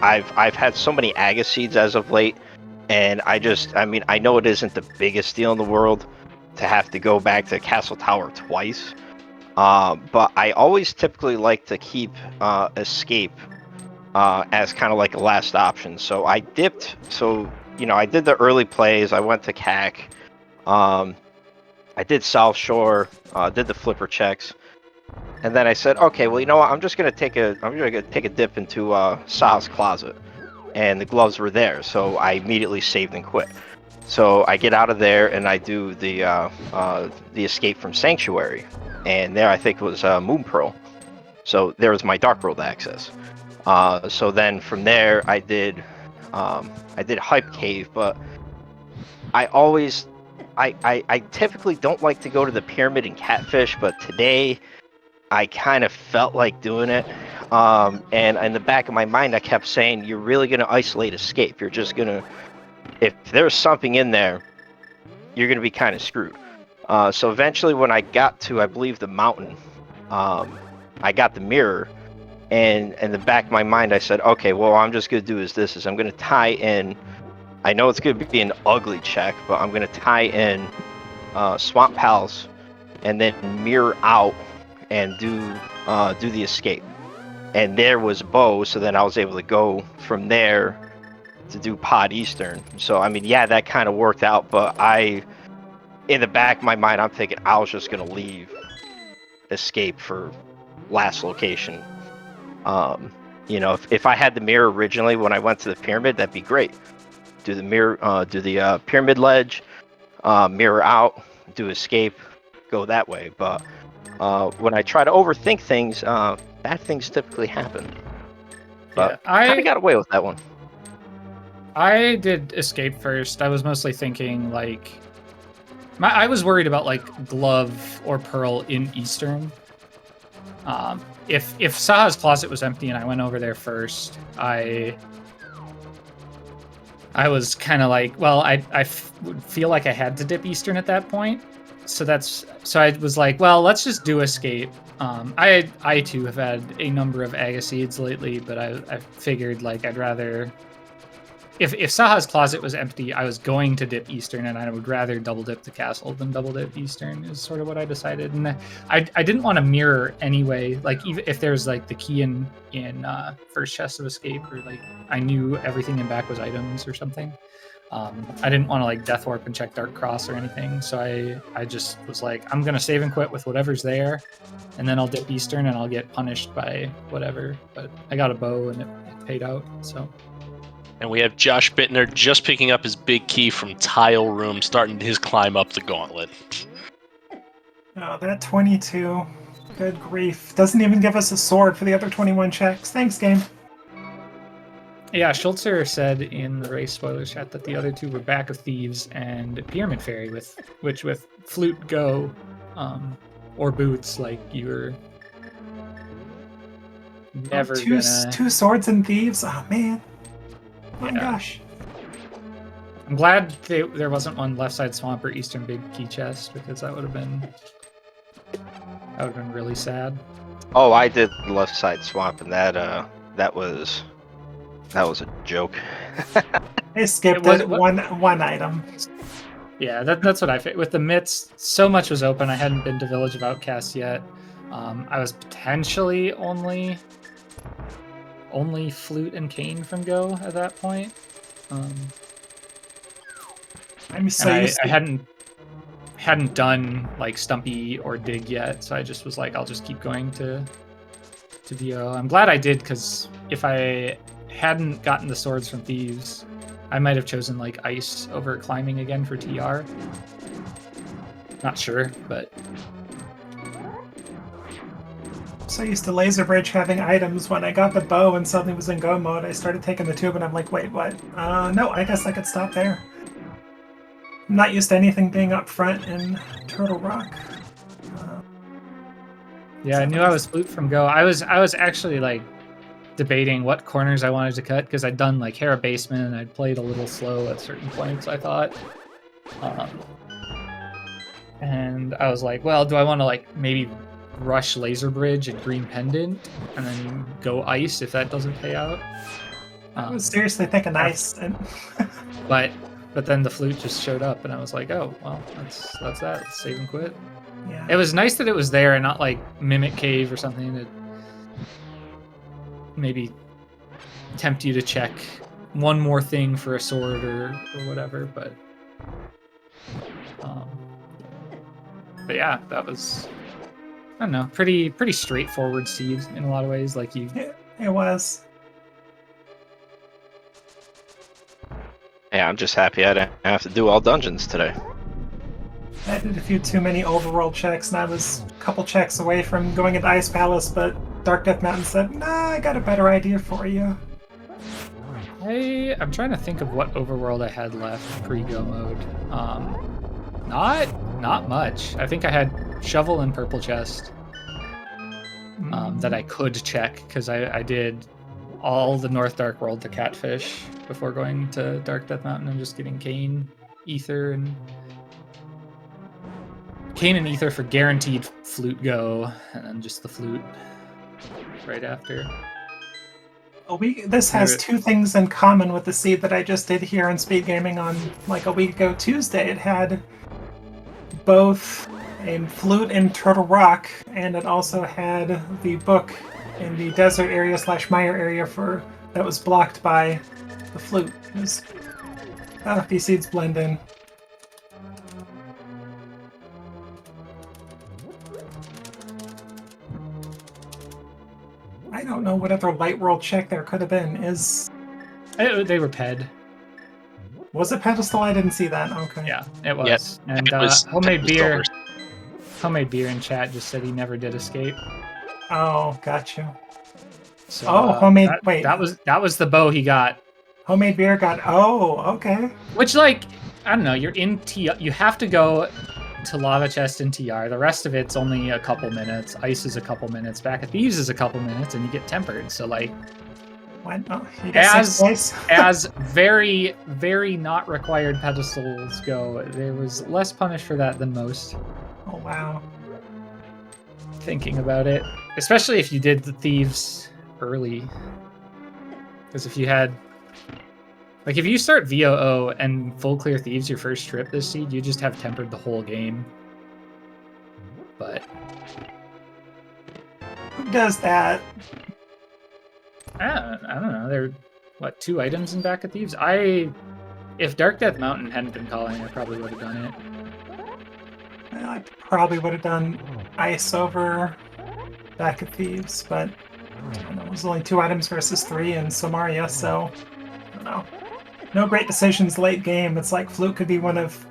I've had so many Aga Seeds as of late, and I know it isn't the biggest deal in the world to have to go back to Castle Tower twice, but I always typically like to keep Escape as kind of like a last option. So I dipped. So I did the early plays. I went to CAC. I did South Shore. Did the flipper checks. And then I said, okay, well, you know what? I'm gonna take a dip into Sa's closet, and the gloves were there, so I immediately saved and quit. So I get out of there and I do the Escape from Sanctuary, and there I think it was Moon Pearl. So there was my Dark World access. So then from there I did Hype Cave, but I typically don't like to go to the Pyramid and Catfish, but today I kind of felt like doing it, and in the back of my mind, I kept saying, "You're really gonna isolate Escape. You're just gonna, if there's something in there, you're gonna be kind of screwed." So eventually, when I got to, I believe, the mountain, I got the mirror, and in the back of my mind, I said, "Okay, well, I'm just gonna do is I'm gonna tie in. I know it's gonna be an ugly check, but I'm gonna tie in Swamp Palace, and then mirror out." And do the Escape, and there was Bow, so then I was able to go from there to do Pod Eastern. So I mean, yeah, that kind of worked out, but in the back of my mind, I'm thinking I was just gonna leave Escape for last location. If I had the mirror originally when I went to the Pyramid, that'd be great. Do the mirror, do the Pyramid Ledge, mirror out, do Escape, go that way, but. When I try to overthink things, bad things typically happen. But I kind of got away with that one. I did Escape first. I was mostly thinking, like... I was worried about, like, Glove or Pearl in Eastern. If Saha's closet was empty and I went over there first, I was kind of like, well, I would feel like I had to dip Eastern at that point. So I was like, well, let's just do Escape. I too have had a number of Aga Seeds lately, but I figured like I'd rather, if Saha's closet was empty, I was going to dip Eastern, and I would rather double dip the castle than double dip Eastern is sort of what I decided. And I didn't want to mirror anyway. Like even if there's like the key in first chest of Escape, or like I knew everything in back was items or something. I didn't want to like Death Warp and check Dark Cross or anything, so I just was like, I'm gonna save and quit with whatever's there, and then I'll dip Eastern and I'll get punished by whatever. But I got a bow and it paid out. So. And we have Josh Bittner just picking up his big key from Tile Room, starting his climb up the gauntlet. Oh, that 22. Good grief. Doesn't even give us a sword for the other 21 checks. Thanks, game. Yeah, Schultzer said in the race spoilers chat that the other two were Back of Thieves and Pyramid Fairy, with Flute Go, or Boots, like you were never two gonna. two swords and thieves. Oh man. Oh my Yeah. gosh. I'm glad there wasn't one Left Side Swamp or Eastern Big Key Chest, because that would have been really sad. Oh, I did Left Side Swamp, and that was a joke. I skipped was- it. what- One item. Yeah, that's what I fit. With the mitts, so much was open. I hadn't been to Village of Outcasts yet. I was potentially only Flute and Cane from Go at that point. I'm so And used to I hadn't done like Stumpy or Dig yet, so I just was like, I'll just keep going to VO. I'm glad I did, because if I hadn't gotten the swords from Thieves, I might have chosen like Ice over climbing again for TR. Not sure, but so used to Laser Bridge having items. When I got the bow and suddenly was in Go mode, I started taking the tube and I'm like, wait, what? No, I guess I could stop there. I'm not used to anything being up front in Turtle Rock. yeah, I knew I was Flute from Go. I was actually like debating what corners I wanted to cut, because I'd done like Hera Basement and I'd played a little slow at certain points, I thought. And I was like, well, do I want to like maybe rush Laser Bridge and Green Pendant and then go Ice if that doesn't pay out? I was seriously thinking ice. And But then the Flute just showed up, and I was like, oh, well, that's that. Let's save and quit. yeah. It was nice that it was there and not like Mimic Cave or something that maybe tempt you to check one more thing for a sword or whatever. But yeah, that was, I don't know, pretty straightforward seed in a lot of ways. Like It was. Yeah, I'm just happy I didn't have to do all dungeons today. I did a few too many overworld checks, and I was a couple checks away from going into Ice Palace, but Dark Death Mountain said, nah, I got a better idea for you. I'm trying to think of what overworld I had left pre-go mode. Not much. I think I had Shovel and Purple Chest that I could check, because I did all the North Dark World to Catfish before going to Dark Death Mountain and just getting Cane, Ether, and for guaranteed Flute Go, and then just the Flute right after. This has two things in common with the seed that I just did here on Speed Gaming on like a week ago Tuesday. It had both a Flute in Turtle Rock, and it also had the book in the desert area / mire area that was blocked by the Flute. These seeds blend in. I don't know what other Light World check there could have been. They were ped. Was it pedestal? I didn't see that. Okay. Yeah, it was. Yep, And it was homemade beer. silver. Homemade beer in chat just said he never did escape. Oh, gotcha. So, homemade. Wait, that was the bow he got. Homemade beer got. Oh, okay. Which, like, I don't know. You're in TR. You have to go to Lava Chest in TR. The rest of it's only a couple minutes. Ice is a couple minutes. Back at Thieves is a couple minutes, and you get tempered. So, like, What? Oh, you got 6 points? as very, very not required pedestals go, there was less punish for that than most. Oh wow. Thinking about it, especially if you did the Thieves early, because if you had, like, if you start VOO and full clear Thieves your first trip this seed, you just have tempered the whole game. But Who does that? I don't know. There are 2 items in Back of Thieves. If Dark Death Mountain hadn't been calling, I probably would have done it. I probably would have done Ice over Back of Thieves, but I don't know, it was only 2 items versus 3 in Somaria, so I don't know. No great decisions late game. It's like Flute could be one of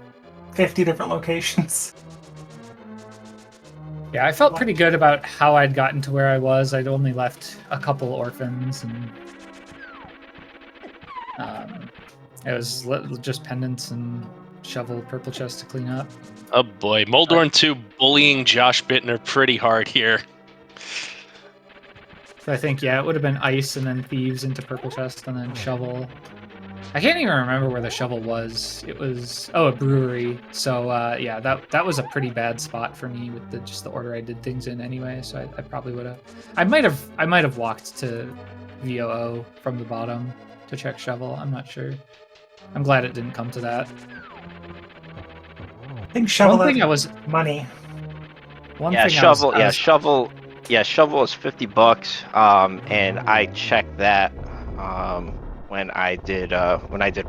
50 different locations. Yeah, I felt pretty good about how I'd gotten to where I was. I'd only left a couple orphans, and it was just pendants and shovel purple chest to clean up. Oh boy, Moldorn 2 bullying Josh Bittner pretty hard here. So I think, yeah, it would have been ice and then thieves into purple chest and then shovel. I can't even remember where the shovel was. It was a brewery. So yeah, that was a pretty bad spot for me with just the order I did things in anyway. So I probably would have. I might have walked to VOO from the bottom to check shovel. I'm not sure. I'm glad it didn't come to that. I think shovel One thing has I was money. shovel. Shovel is $50. And I checked that when I did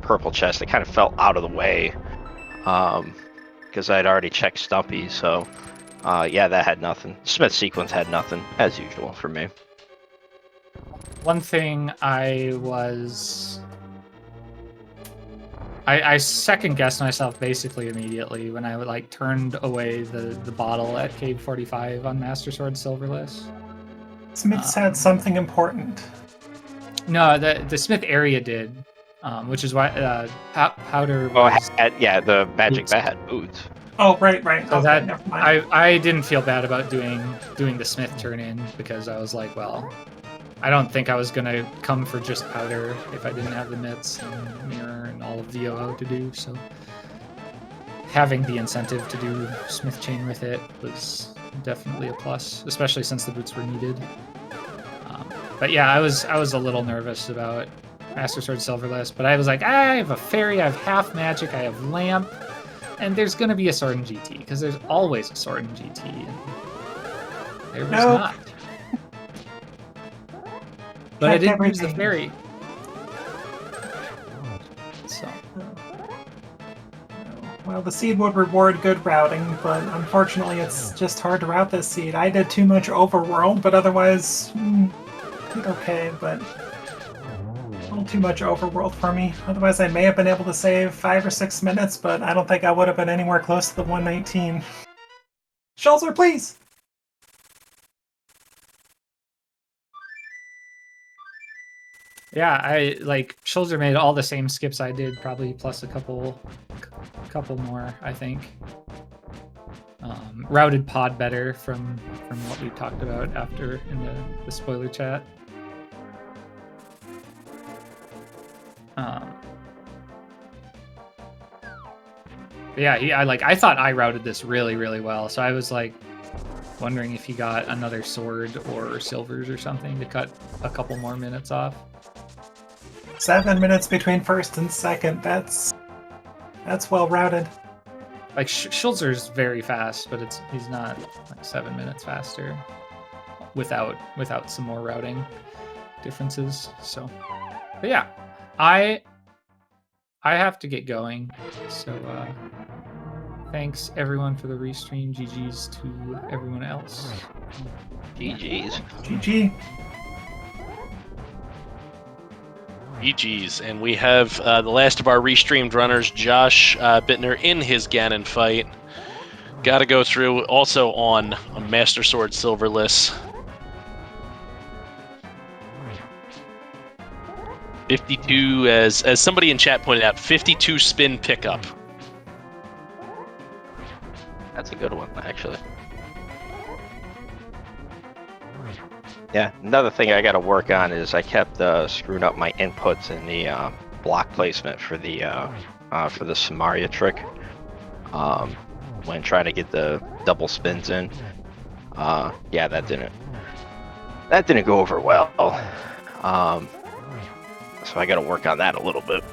purple chest. It kind of fell out of the way because I'd already checked Stumpy. So yeah, that had nothing. Smith sequence had nothing as usual for me. One thing I second guessed myself basically immediately when I turned away the bottle at Cave 45 on Master Sword Silverless. Smith's had something important. No, the Smith area did, which is why powder. Was, the magic boots. that had boots. Oh, right. So Okay, never mind. I didn't feel bad about doing the Smith turn in because I was like, well, I don't think I was gonna come for just powder if I didn't have the mitts and mirror and all of VOO to do. So having the incentive to do Smith chain with it was definitely a plus, especially since the boots were needed. But yeah, I was a little nervous about Master Sword Silverless, but I was like, I have a fairy, I have half magic, I have lamp, and there's gonna be a sword in GT because there's always a sword in GT. And there was not. But I didn't use the fairy. So. Well, the seed would reward good routing, but unfortunately it's just hard to route this seed. I did too much overworld, but otherwise, did okay, but a little too much overworld for me. Otherwise I may have been able to save 5 or 6 minutes, but I don't think I would have been anywhere close to the 119. Schulzer, please! Yeah, Schulzer made all the same skips I did, probably plus a couple more, I think. Routed pod better from what we talked about after in the spoiler chat. Yeah, I thought I routed this really, really well, so I was like wondering if he got another sword or silvers or something to cut a couple more minutes off. 7 minutes between first and second. That's well routed. Schulzer's very fast, but he's not 7 minutes faster without some more routing differences. So, but yeah, I have to get going. So thanks everyone for the restream. GG's to everyone else. GG's. GG. GG's, and we have the last of our restreamed runners, Josh Bittner, in his Ganon fight. Got to go through also on a Master Sword Silverless. 52, as somebody in chat pointed out, 52 spin pickup. That's a good one, actually. Yeah, another thing I got to work on is I kept screwing up my inputs in the block placement for the Samaria trick when trying to get the double spins in. Yeah, that didn't go over well. So I got to work on that a little bit.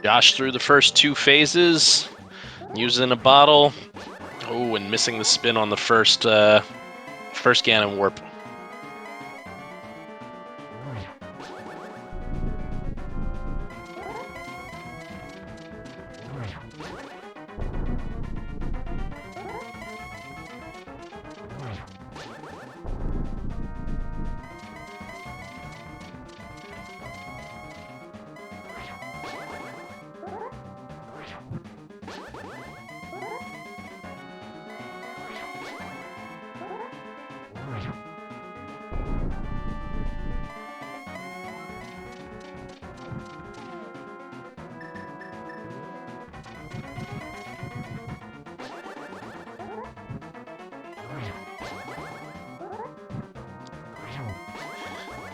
Josh through the first 2 phases, using a bottle. Oh, and missing the spin on the first Ganon warp.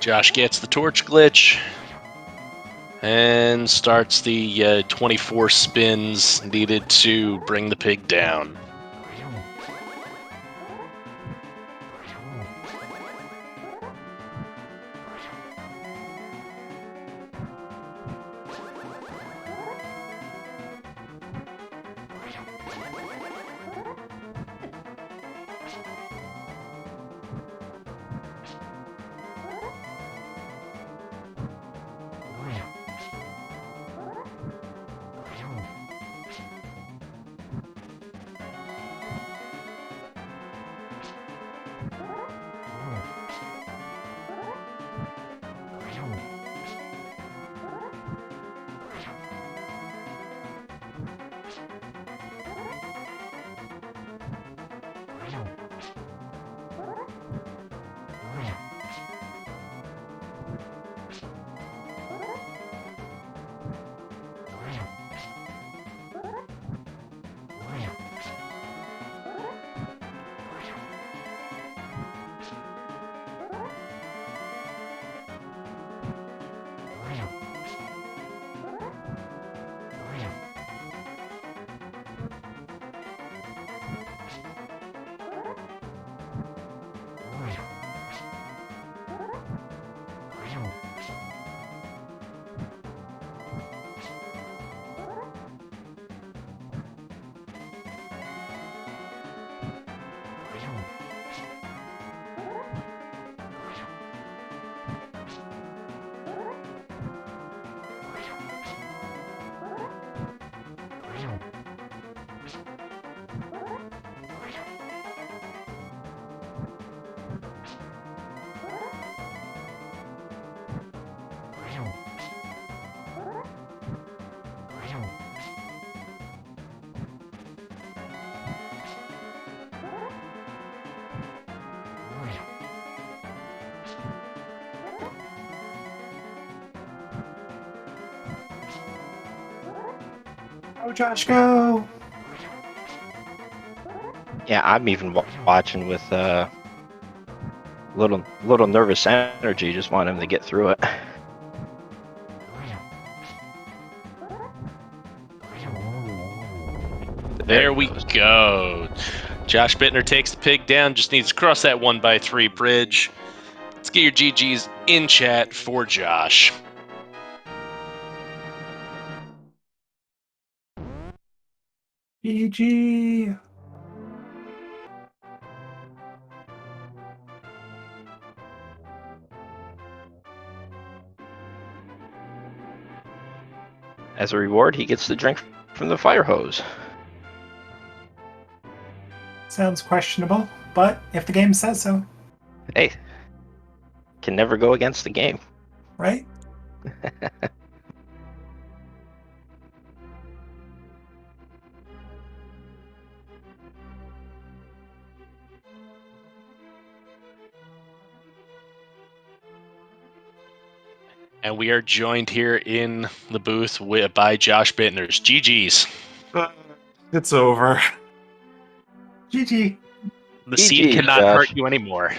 Josh gets the torch glitch and starts the 24 spins needed to bring the pig down. Go, Josh, go! Yeah, I'm even watching with little nervous energy. Just want him to get through it. There we go. Josh Bittner takes the pig down, just needs to cross that 1x3 bridge. Let's get your GGs in chat for Josh. GG! As a reward, he gets the drink from the fire hose. Sounds questionable, but if the game says so, Hey, can never go against the game. right? And we are joined here in the booth by Josh Bittner's. GG's. It's over. GG. The GG, seed cannot Josh. hurt you anymore.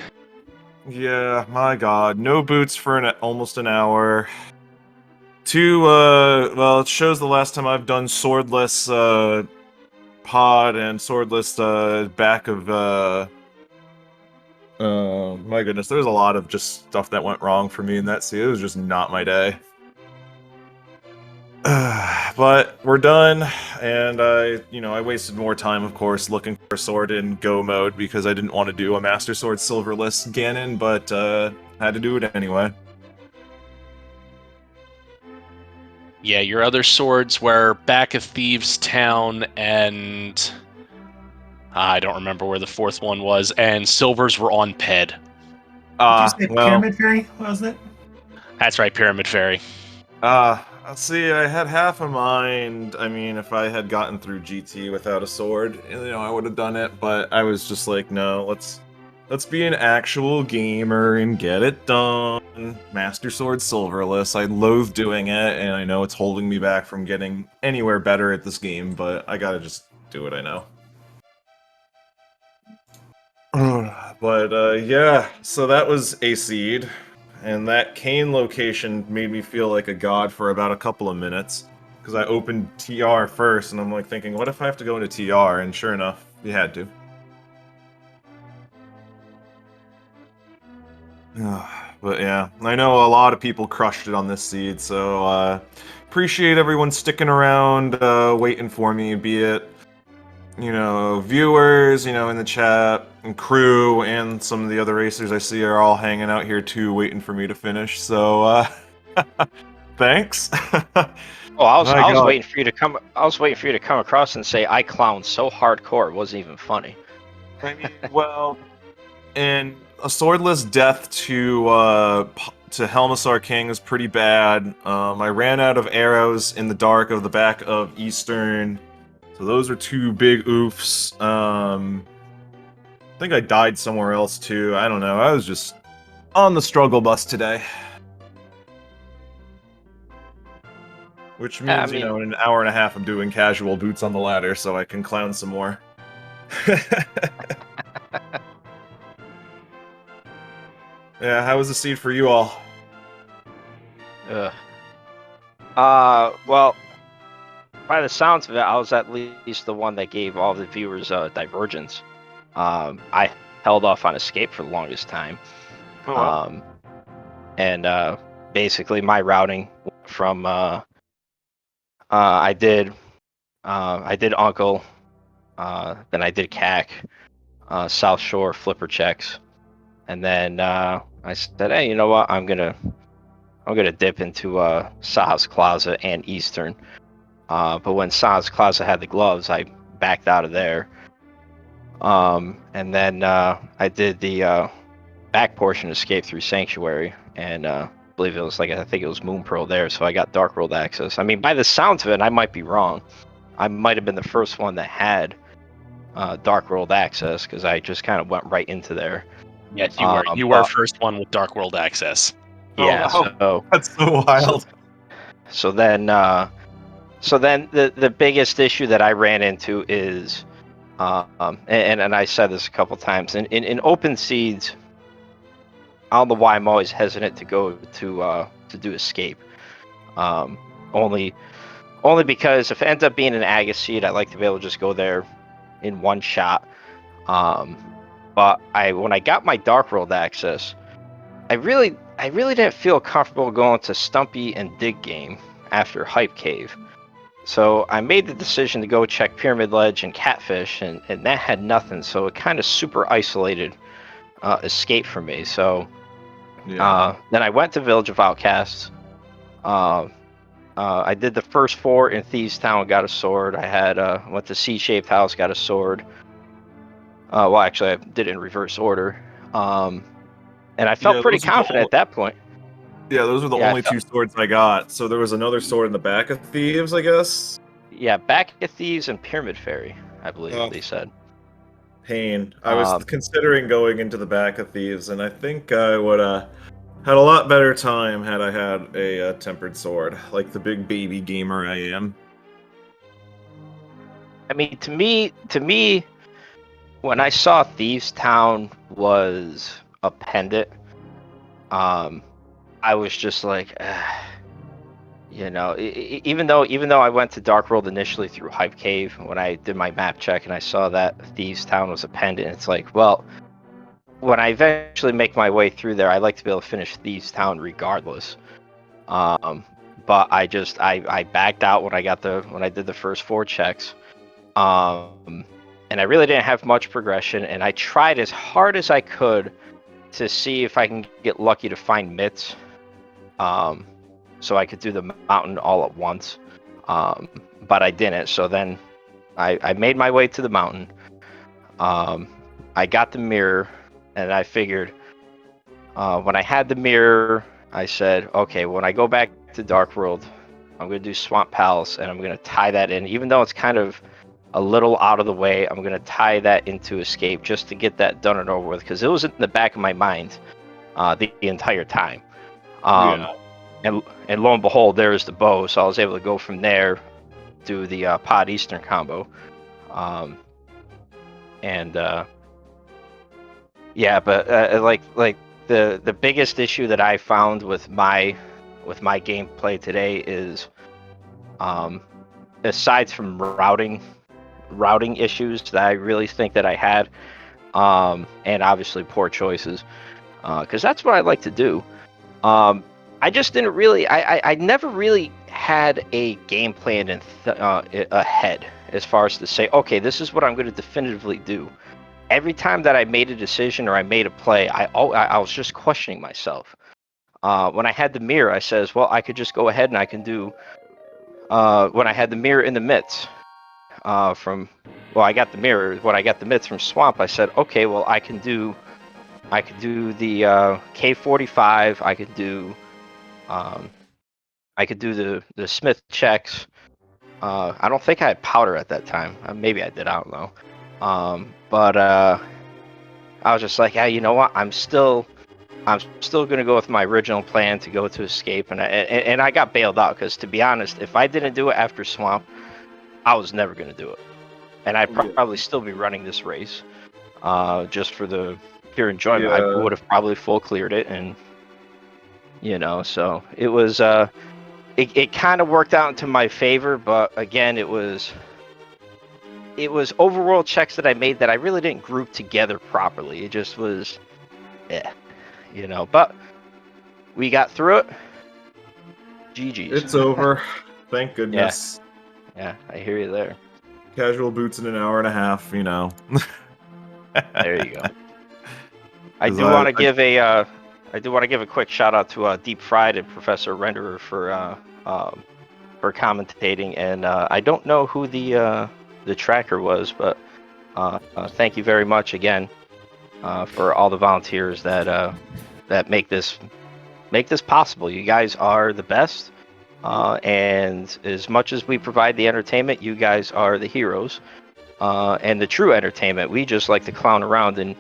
Yeah, my god. No boots for almost an hour. Well, it shows the last time I've done swordless, pod and swordless, back of, my goodness, there's a lot of just stuff that went wrong for me in that scene. It was just not my day. But we're done, and I wasted more time, of course, looking for a sword in Go mode because I didn't want to do a Master Sword Silverless Ganon, but had to do it anyway. Yeah, your other swords were back of Thieves Town and I don't remember where the fourth one was, and silvers were on Ped. Did you say Pyramid Fairy? What was it? That's right, Pyramid Fairy. See, I had half a mind. I mean, if I had gotten through GT without a sword, I would have done it, but I was just like, no, let's be an actual gamer and get it done. Master Sword Silverless. I loathe doing it, and I know it's holding me back from getting anywhere better at this game, but I gotta just do what I know. But yeah, so that was a seed. and that cane location made me feel like a god for about a couple of minutes. Because I opened TR first, and I'm like thinking, what if I have to go into TR? And sure enough, you had to. But yeah, I know a lot of people crushed it on this seed, so appreciate everyone sticking around, waiting for me, be it, viewers, in the chat, and crew, and some of the other racers I see are all hanging out here too, waiting for me to finish, so, thanks. Oh, I was My I was God. waiting for you to come. I was waiting for you to come across and say I clowned so hardcore it wasn't even funny. I mean, well, and a swordless death to Helmasaur King is pretty bad. I ran out of arrows in the dark of the back of Eastern, so those are two big oofs. I think I died somewhere else too. I don't know. I was just on the struggle bus today. Which Yeah, I means, mean- in an hour and a half I'm doing casual boots on the ladder so I can clown some more. Yeah, how was the seed for you all? Ugh. Well, by the sounds of it, I was at least the one that gave all the viewers divergence. I held off on escape for the longest time. Oh, wow. And basically my routing from I did Uncle, then I did CAC, South Shore flipper checks, and then I said, hey, you know what? I'm gonna dip into Saha's Plaza and Eastern. But when Saha's Plaza had the gloves, I backed out of there. And then I did the back portion escape through Sanctuary, and I believe it was I think it was Moon Pearl there, so I got Dark World access. I mean, by the sounds of it, I might be wrong. I might have been the first one that had Dark World access because I just kind of went right into there. Yes, you were. You were first one with Dark World access. Yeah, Oh, wow. so That's so wild. So then the biggest issue that I ran into is, and I said this a couple times, in open seeds, I don't know why I'm always hesitant to go to do escape. Only because if it ends up being an Aga seed, I like to be able to just go there in one shot. But when I got my Dark World access, I really didn't feel comfortable going to Stumpy and Dig Game after Hype Cave. So I made the decision to go check Pyramid Ledge and Catfish, and that had nothing. So it kind of super isolated escape for me. So then I went to Village of Outcasts. I did the first 4 in Thieves Town, got a sword. I had went to C-shaped house, got a sword. Well, actually, I did it in reverse order. And I felt pretty confident at that point. Yeah, those were the only 2 swords I got. So there was another sword in the back of Thieves, I guess? Yeah, back at Thieves and Pyramid Fairy, I believe they said. Pain. I was considering going into the back of Thieves, and I think I would had a lot better time had I had a tempered sword, like the big baby gamer I am. I mean, to me, when I saw Thieves Town was a pendant, I was just like, even though I went to Dark World initially through Hype Cave, when I did my map check and I saw that Thieves Town was a pendant, it's like, well, when I eventually make my way through there, I like to be able to finish Thieves Town regardless. But I backed out when I did the first 4 checks. And I really didn't have much progression, and I tried as hard as I could to see if I can get lucky to find mitts, so I could do the mountain all at once, but I didn't. So then I made my way to the mountain. I got the mirror, and I figured when I had the mirror, I said, okay, when I go back to Dark World, I'm going to do Swamp Palace, and I'm going to tie that in, even though it's kind of a little out of the way. I'm going to tie that into escape just to get that done and over with, because it was in the back of my mind the entire time. And lo and behold, there is the bow, so I was able to go from there, do the Pod Eastern combo. Yeah, but the biggest issue that I found with my gameplay today is, aside from routing issues that I really think that I had, and obviously poor choices, because that's what I like to do. I just didn't really. I never really had a game plan ahead as far as to say, okay, this is what I'm going to definitively do. Every time that I made a decision or I made a play, I was just questioning myself. When I had the mirror, I says, well, I could just go ahead and I can do. When I had the mirror in the mitts, I got the mirror. When I got the mitts from Swamp, I said, okay, well, I can do the K45. I could do the Smith checks. I don't think I had powder at that time. Maybe I did. I don't know. But I was just like, yeah, you know what? I'm still gonna go with my original plan to go to Escape, and I got bailed out because, to be honest, if I didn't do it after Swamp, I was never gonna do it, and I'd probably still be running this race, just for the pure enjoyment. I would have probably full cleared it, and so it was. It kind of worked out into my favor, but again, it was overworld checks that I made that I really didn't group together properly. It just was, but we got through it. GG's. It's over. Thank goodness. Yeah, I hear you there. Casual boots in an hour and a half, There you go. I do want to give a quick shout out to Deep Fried and Professor Renderer for commentating, and I don't know who the tracker was, but thank you very much again for all the volunteers that make this possible. You guys are the best, and as much as we provide the entertainment, you guys are the heroes and the true entertainment. We just like to clown around, and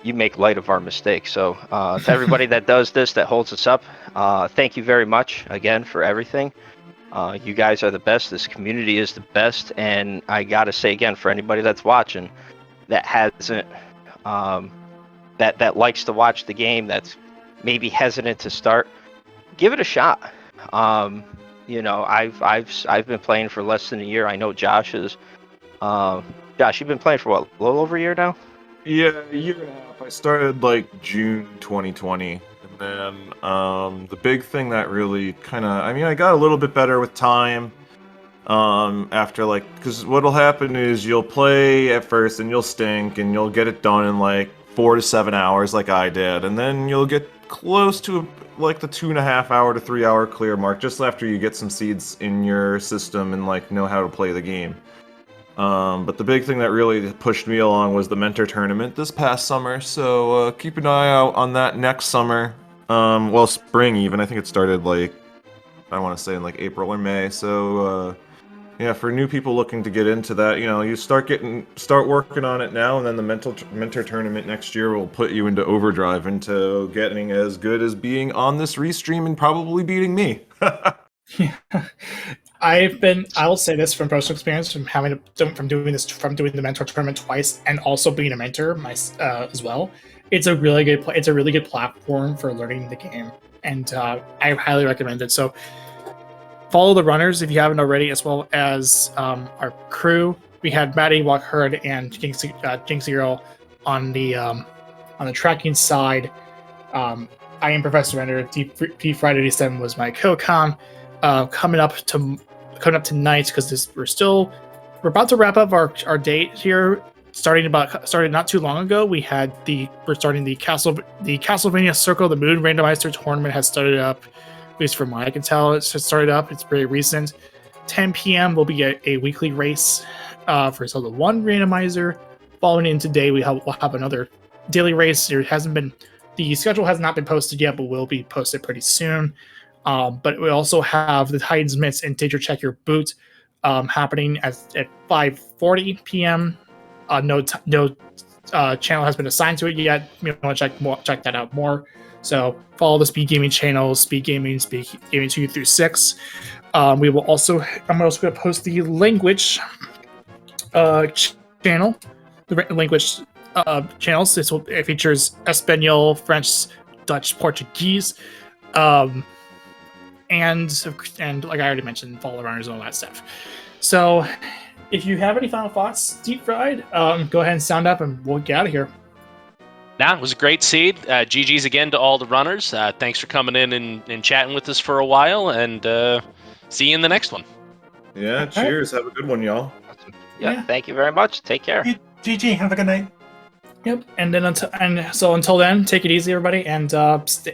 you make light of our mistakes. So to everybody that does this, that holds us up, thank you very much again for everything. You guys are the best. This community is the best, and I gotta say again, for anybody that's watching that hasn't that likes to watch the game, that's maybe hesitant to start, give it a shot. I've been playing for less than a year. I know Josh is. Josh, you've been playing for what, a little over a year now? Yeah, a year and a half. I started like June 2020. And then the big thing that really I got a little bit better with time after, because what'll happen is you'll play at first and you'll stink and you'll get it done in like 4 to 7 hours like I did. And then you'll get close to the 2.5 hour to 3 hour clear mark just after you get some seeds in your system and know how to play the game. But the big thing that really pushed me along was the mentor tournament this past summer, so keep an eye out on that next summer. Spring even. I think it started I want to say in April or May. So yeah, for new people looking to get into that, you start working on it now, and then the mentor tournament next year will put you into overdrive, into getting as good as being on this restream and probably beating me. Yeah. I will say this from personal experience, from doing the mentor tournament twice, and also being a mentor as well. It's a really good platform for learning the game, and I highly recommend it. So follow the runners if you haven't already, as well as our crew. We had Maddie, Walkherd, and Jinxie Girl on the tracking side. I am Professor Render. Deep Friday 87 was my co-com. Coming up tonight, because we're about to wrap up our date here. Started not too long ago. We're starting the Castlevania Circle of the Moon Randomizer tournament has started up. At least from what I can tell, it's started up. It's very recent. 10 p.m. will be a weekly race for Zelda 1 Randomizer. Following in today, we'll have another daily race. The schedule has not been posted yet, but will be posted pretty soon. But we also have the Titans Mitts and Did You Check Your Boot happening at 5:40 p.m. No channel has been assigned to it yet. You want to check that out more. So follow the Speed Gaming channel, Speed Gaming 2 through 6. I'm also going to post the language channel, the language channels. It features Espanol, French, Dutch, Portuguese, and like I already mentioned, follow runners and all that stuff. So, if you have any final thoughts, Deep Fried, go ahead and sound up, and we'll get out of here. Nah, it was a great seed. GG's again to all the runners. Thanks for coming in and chatting with us for a while, and see you in the next one. Yeah, cheers. Have a good one, y'all. Yeah, thank you very much. Take care. GG, have a good night. Yep. And then until then, take it easy, everybody, and just.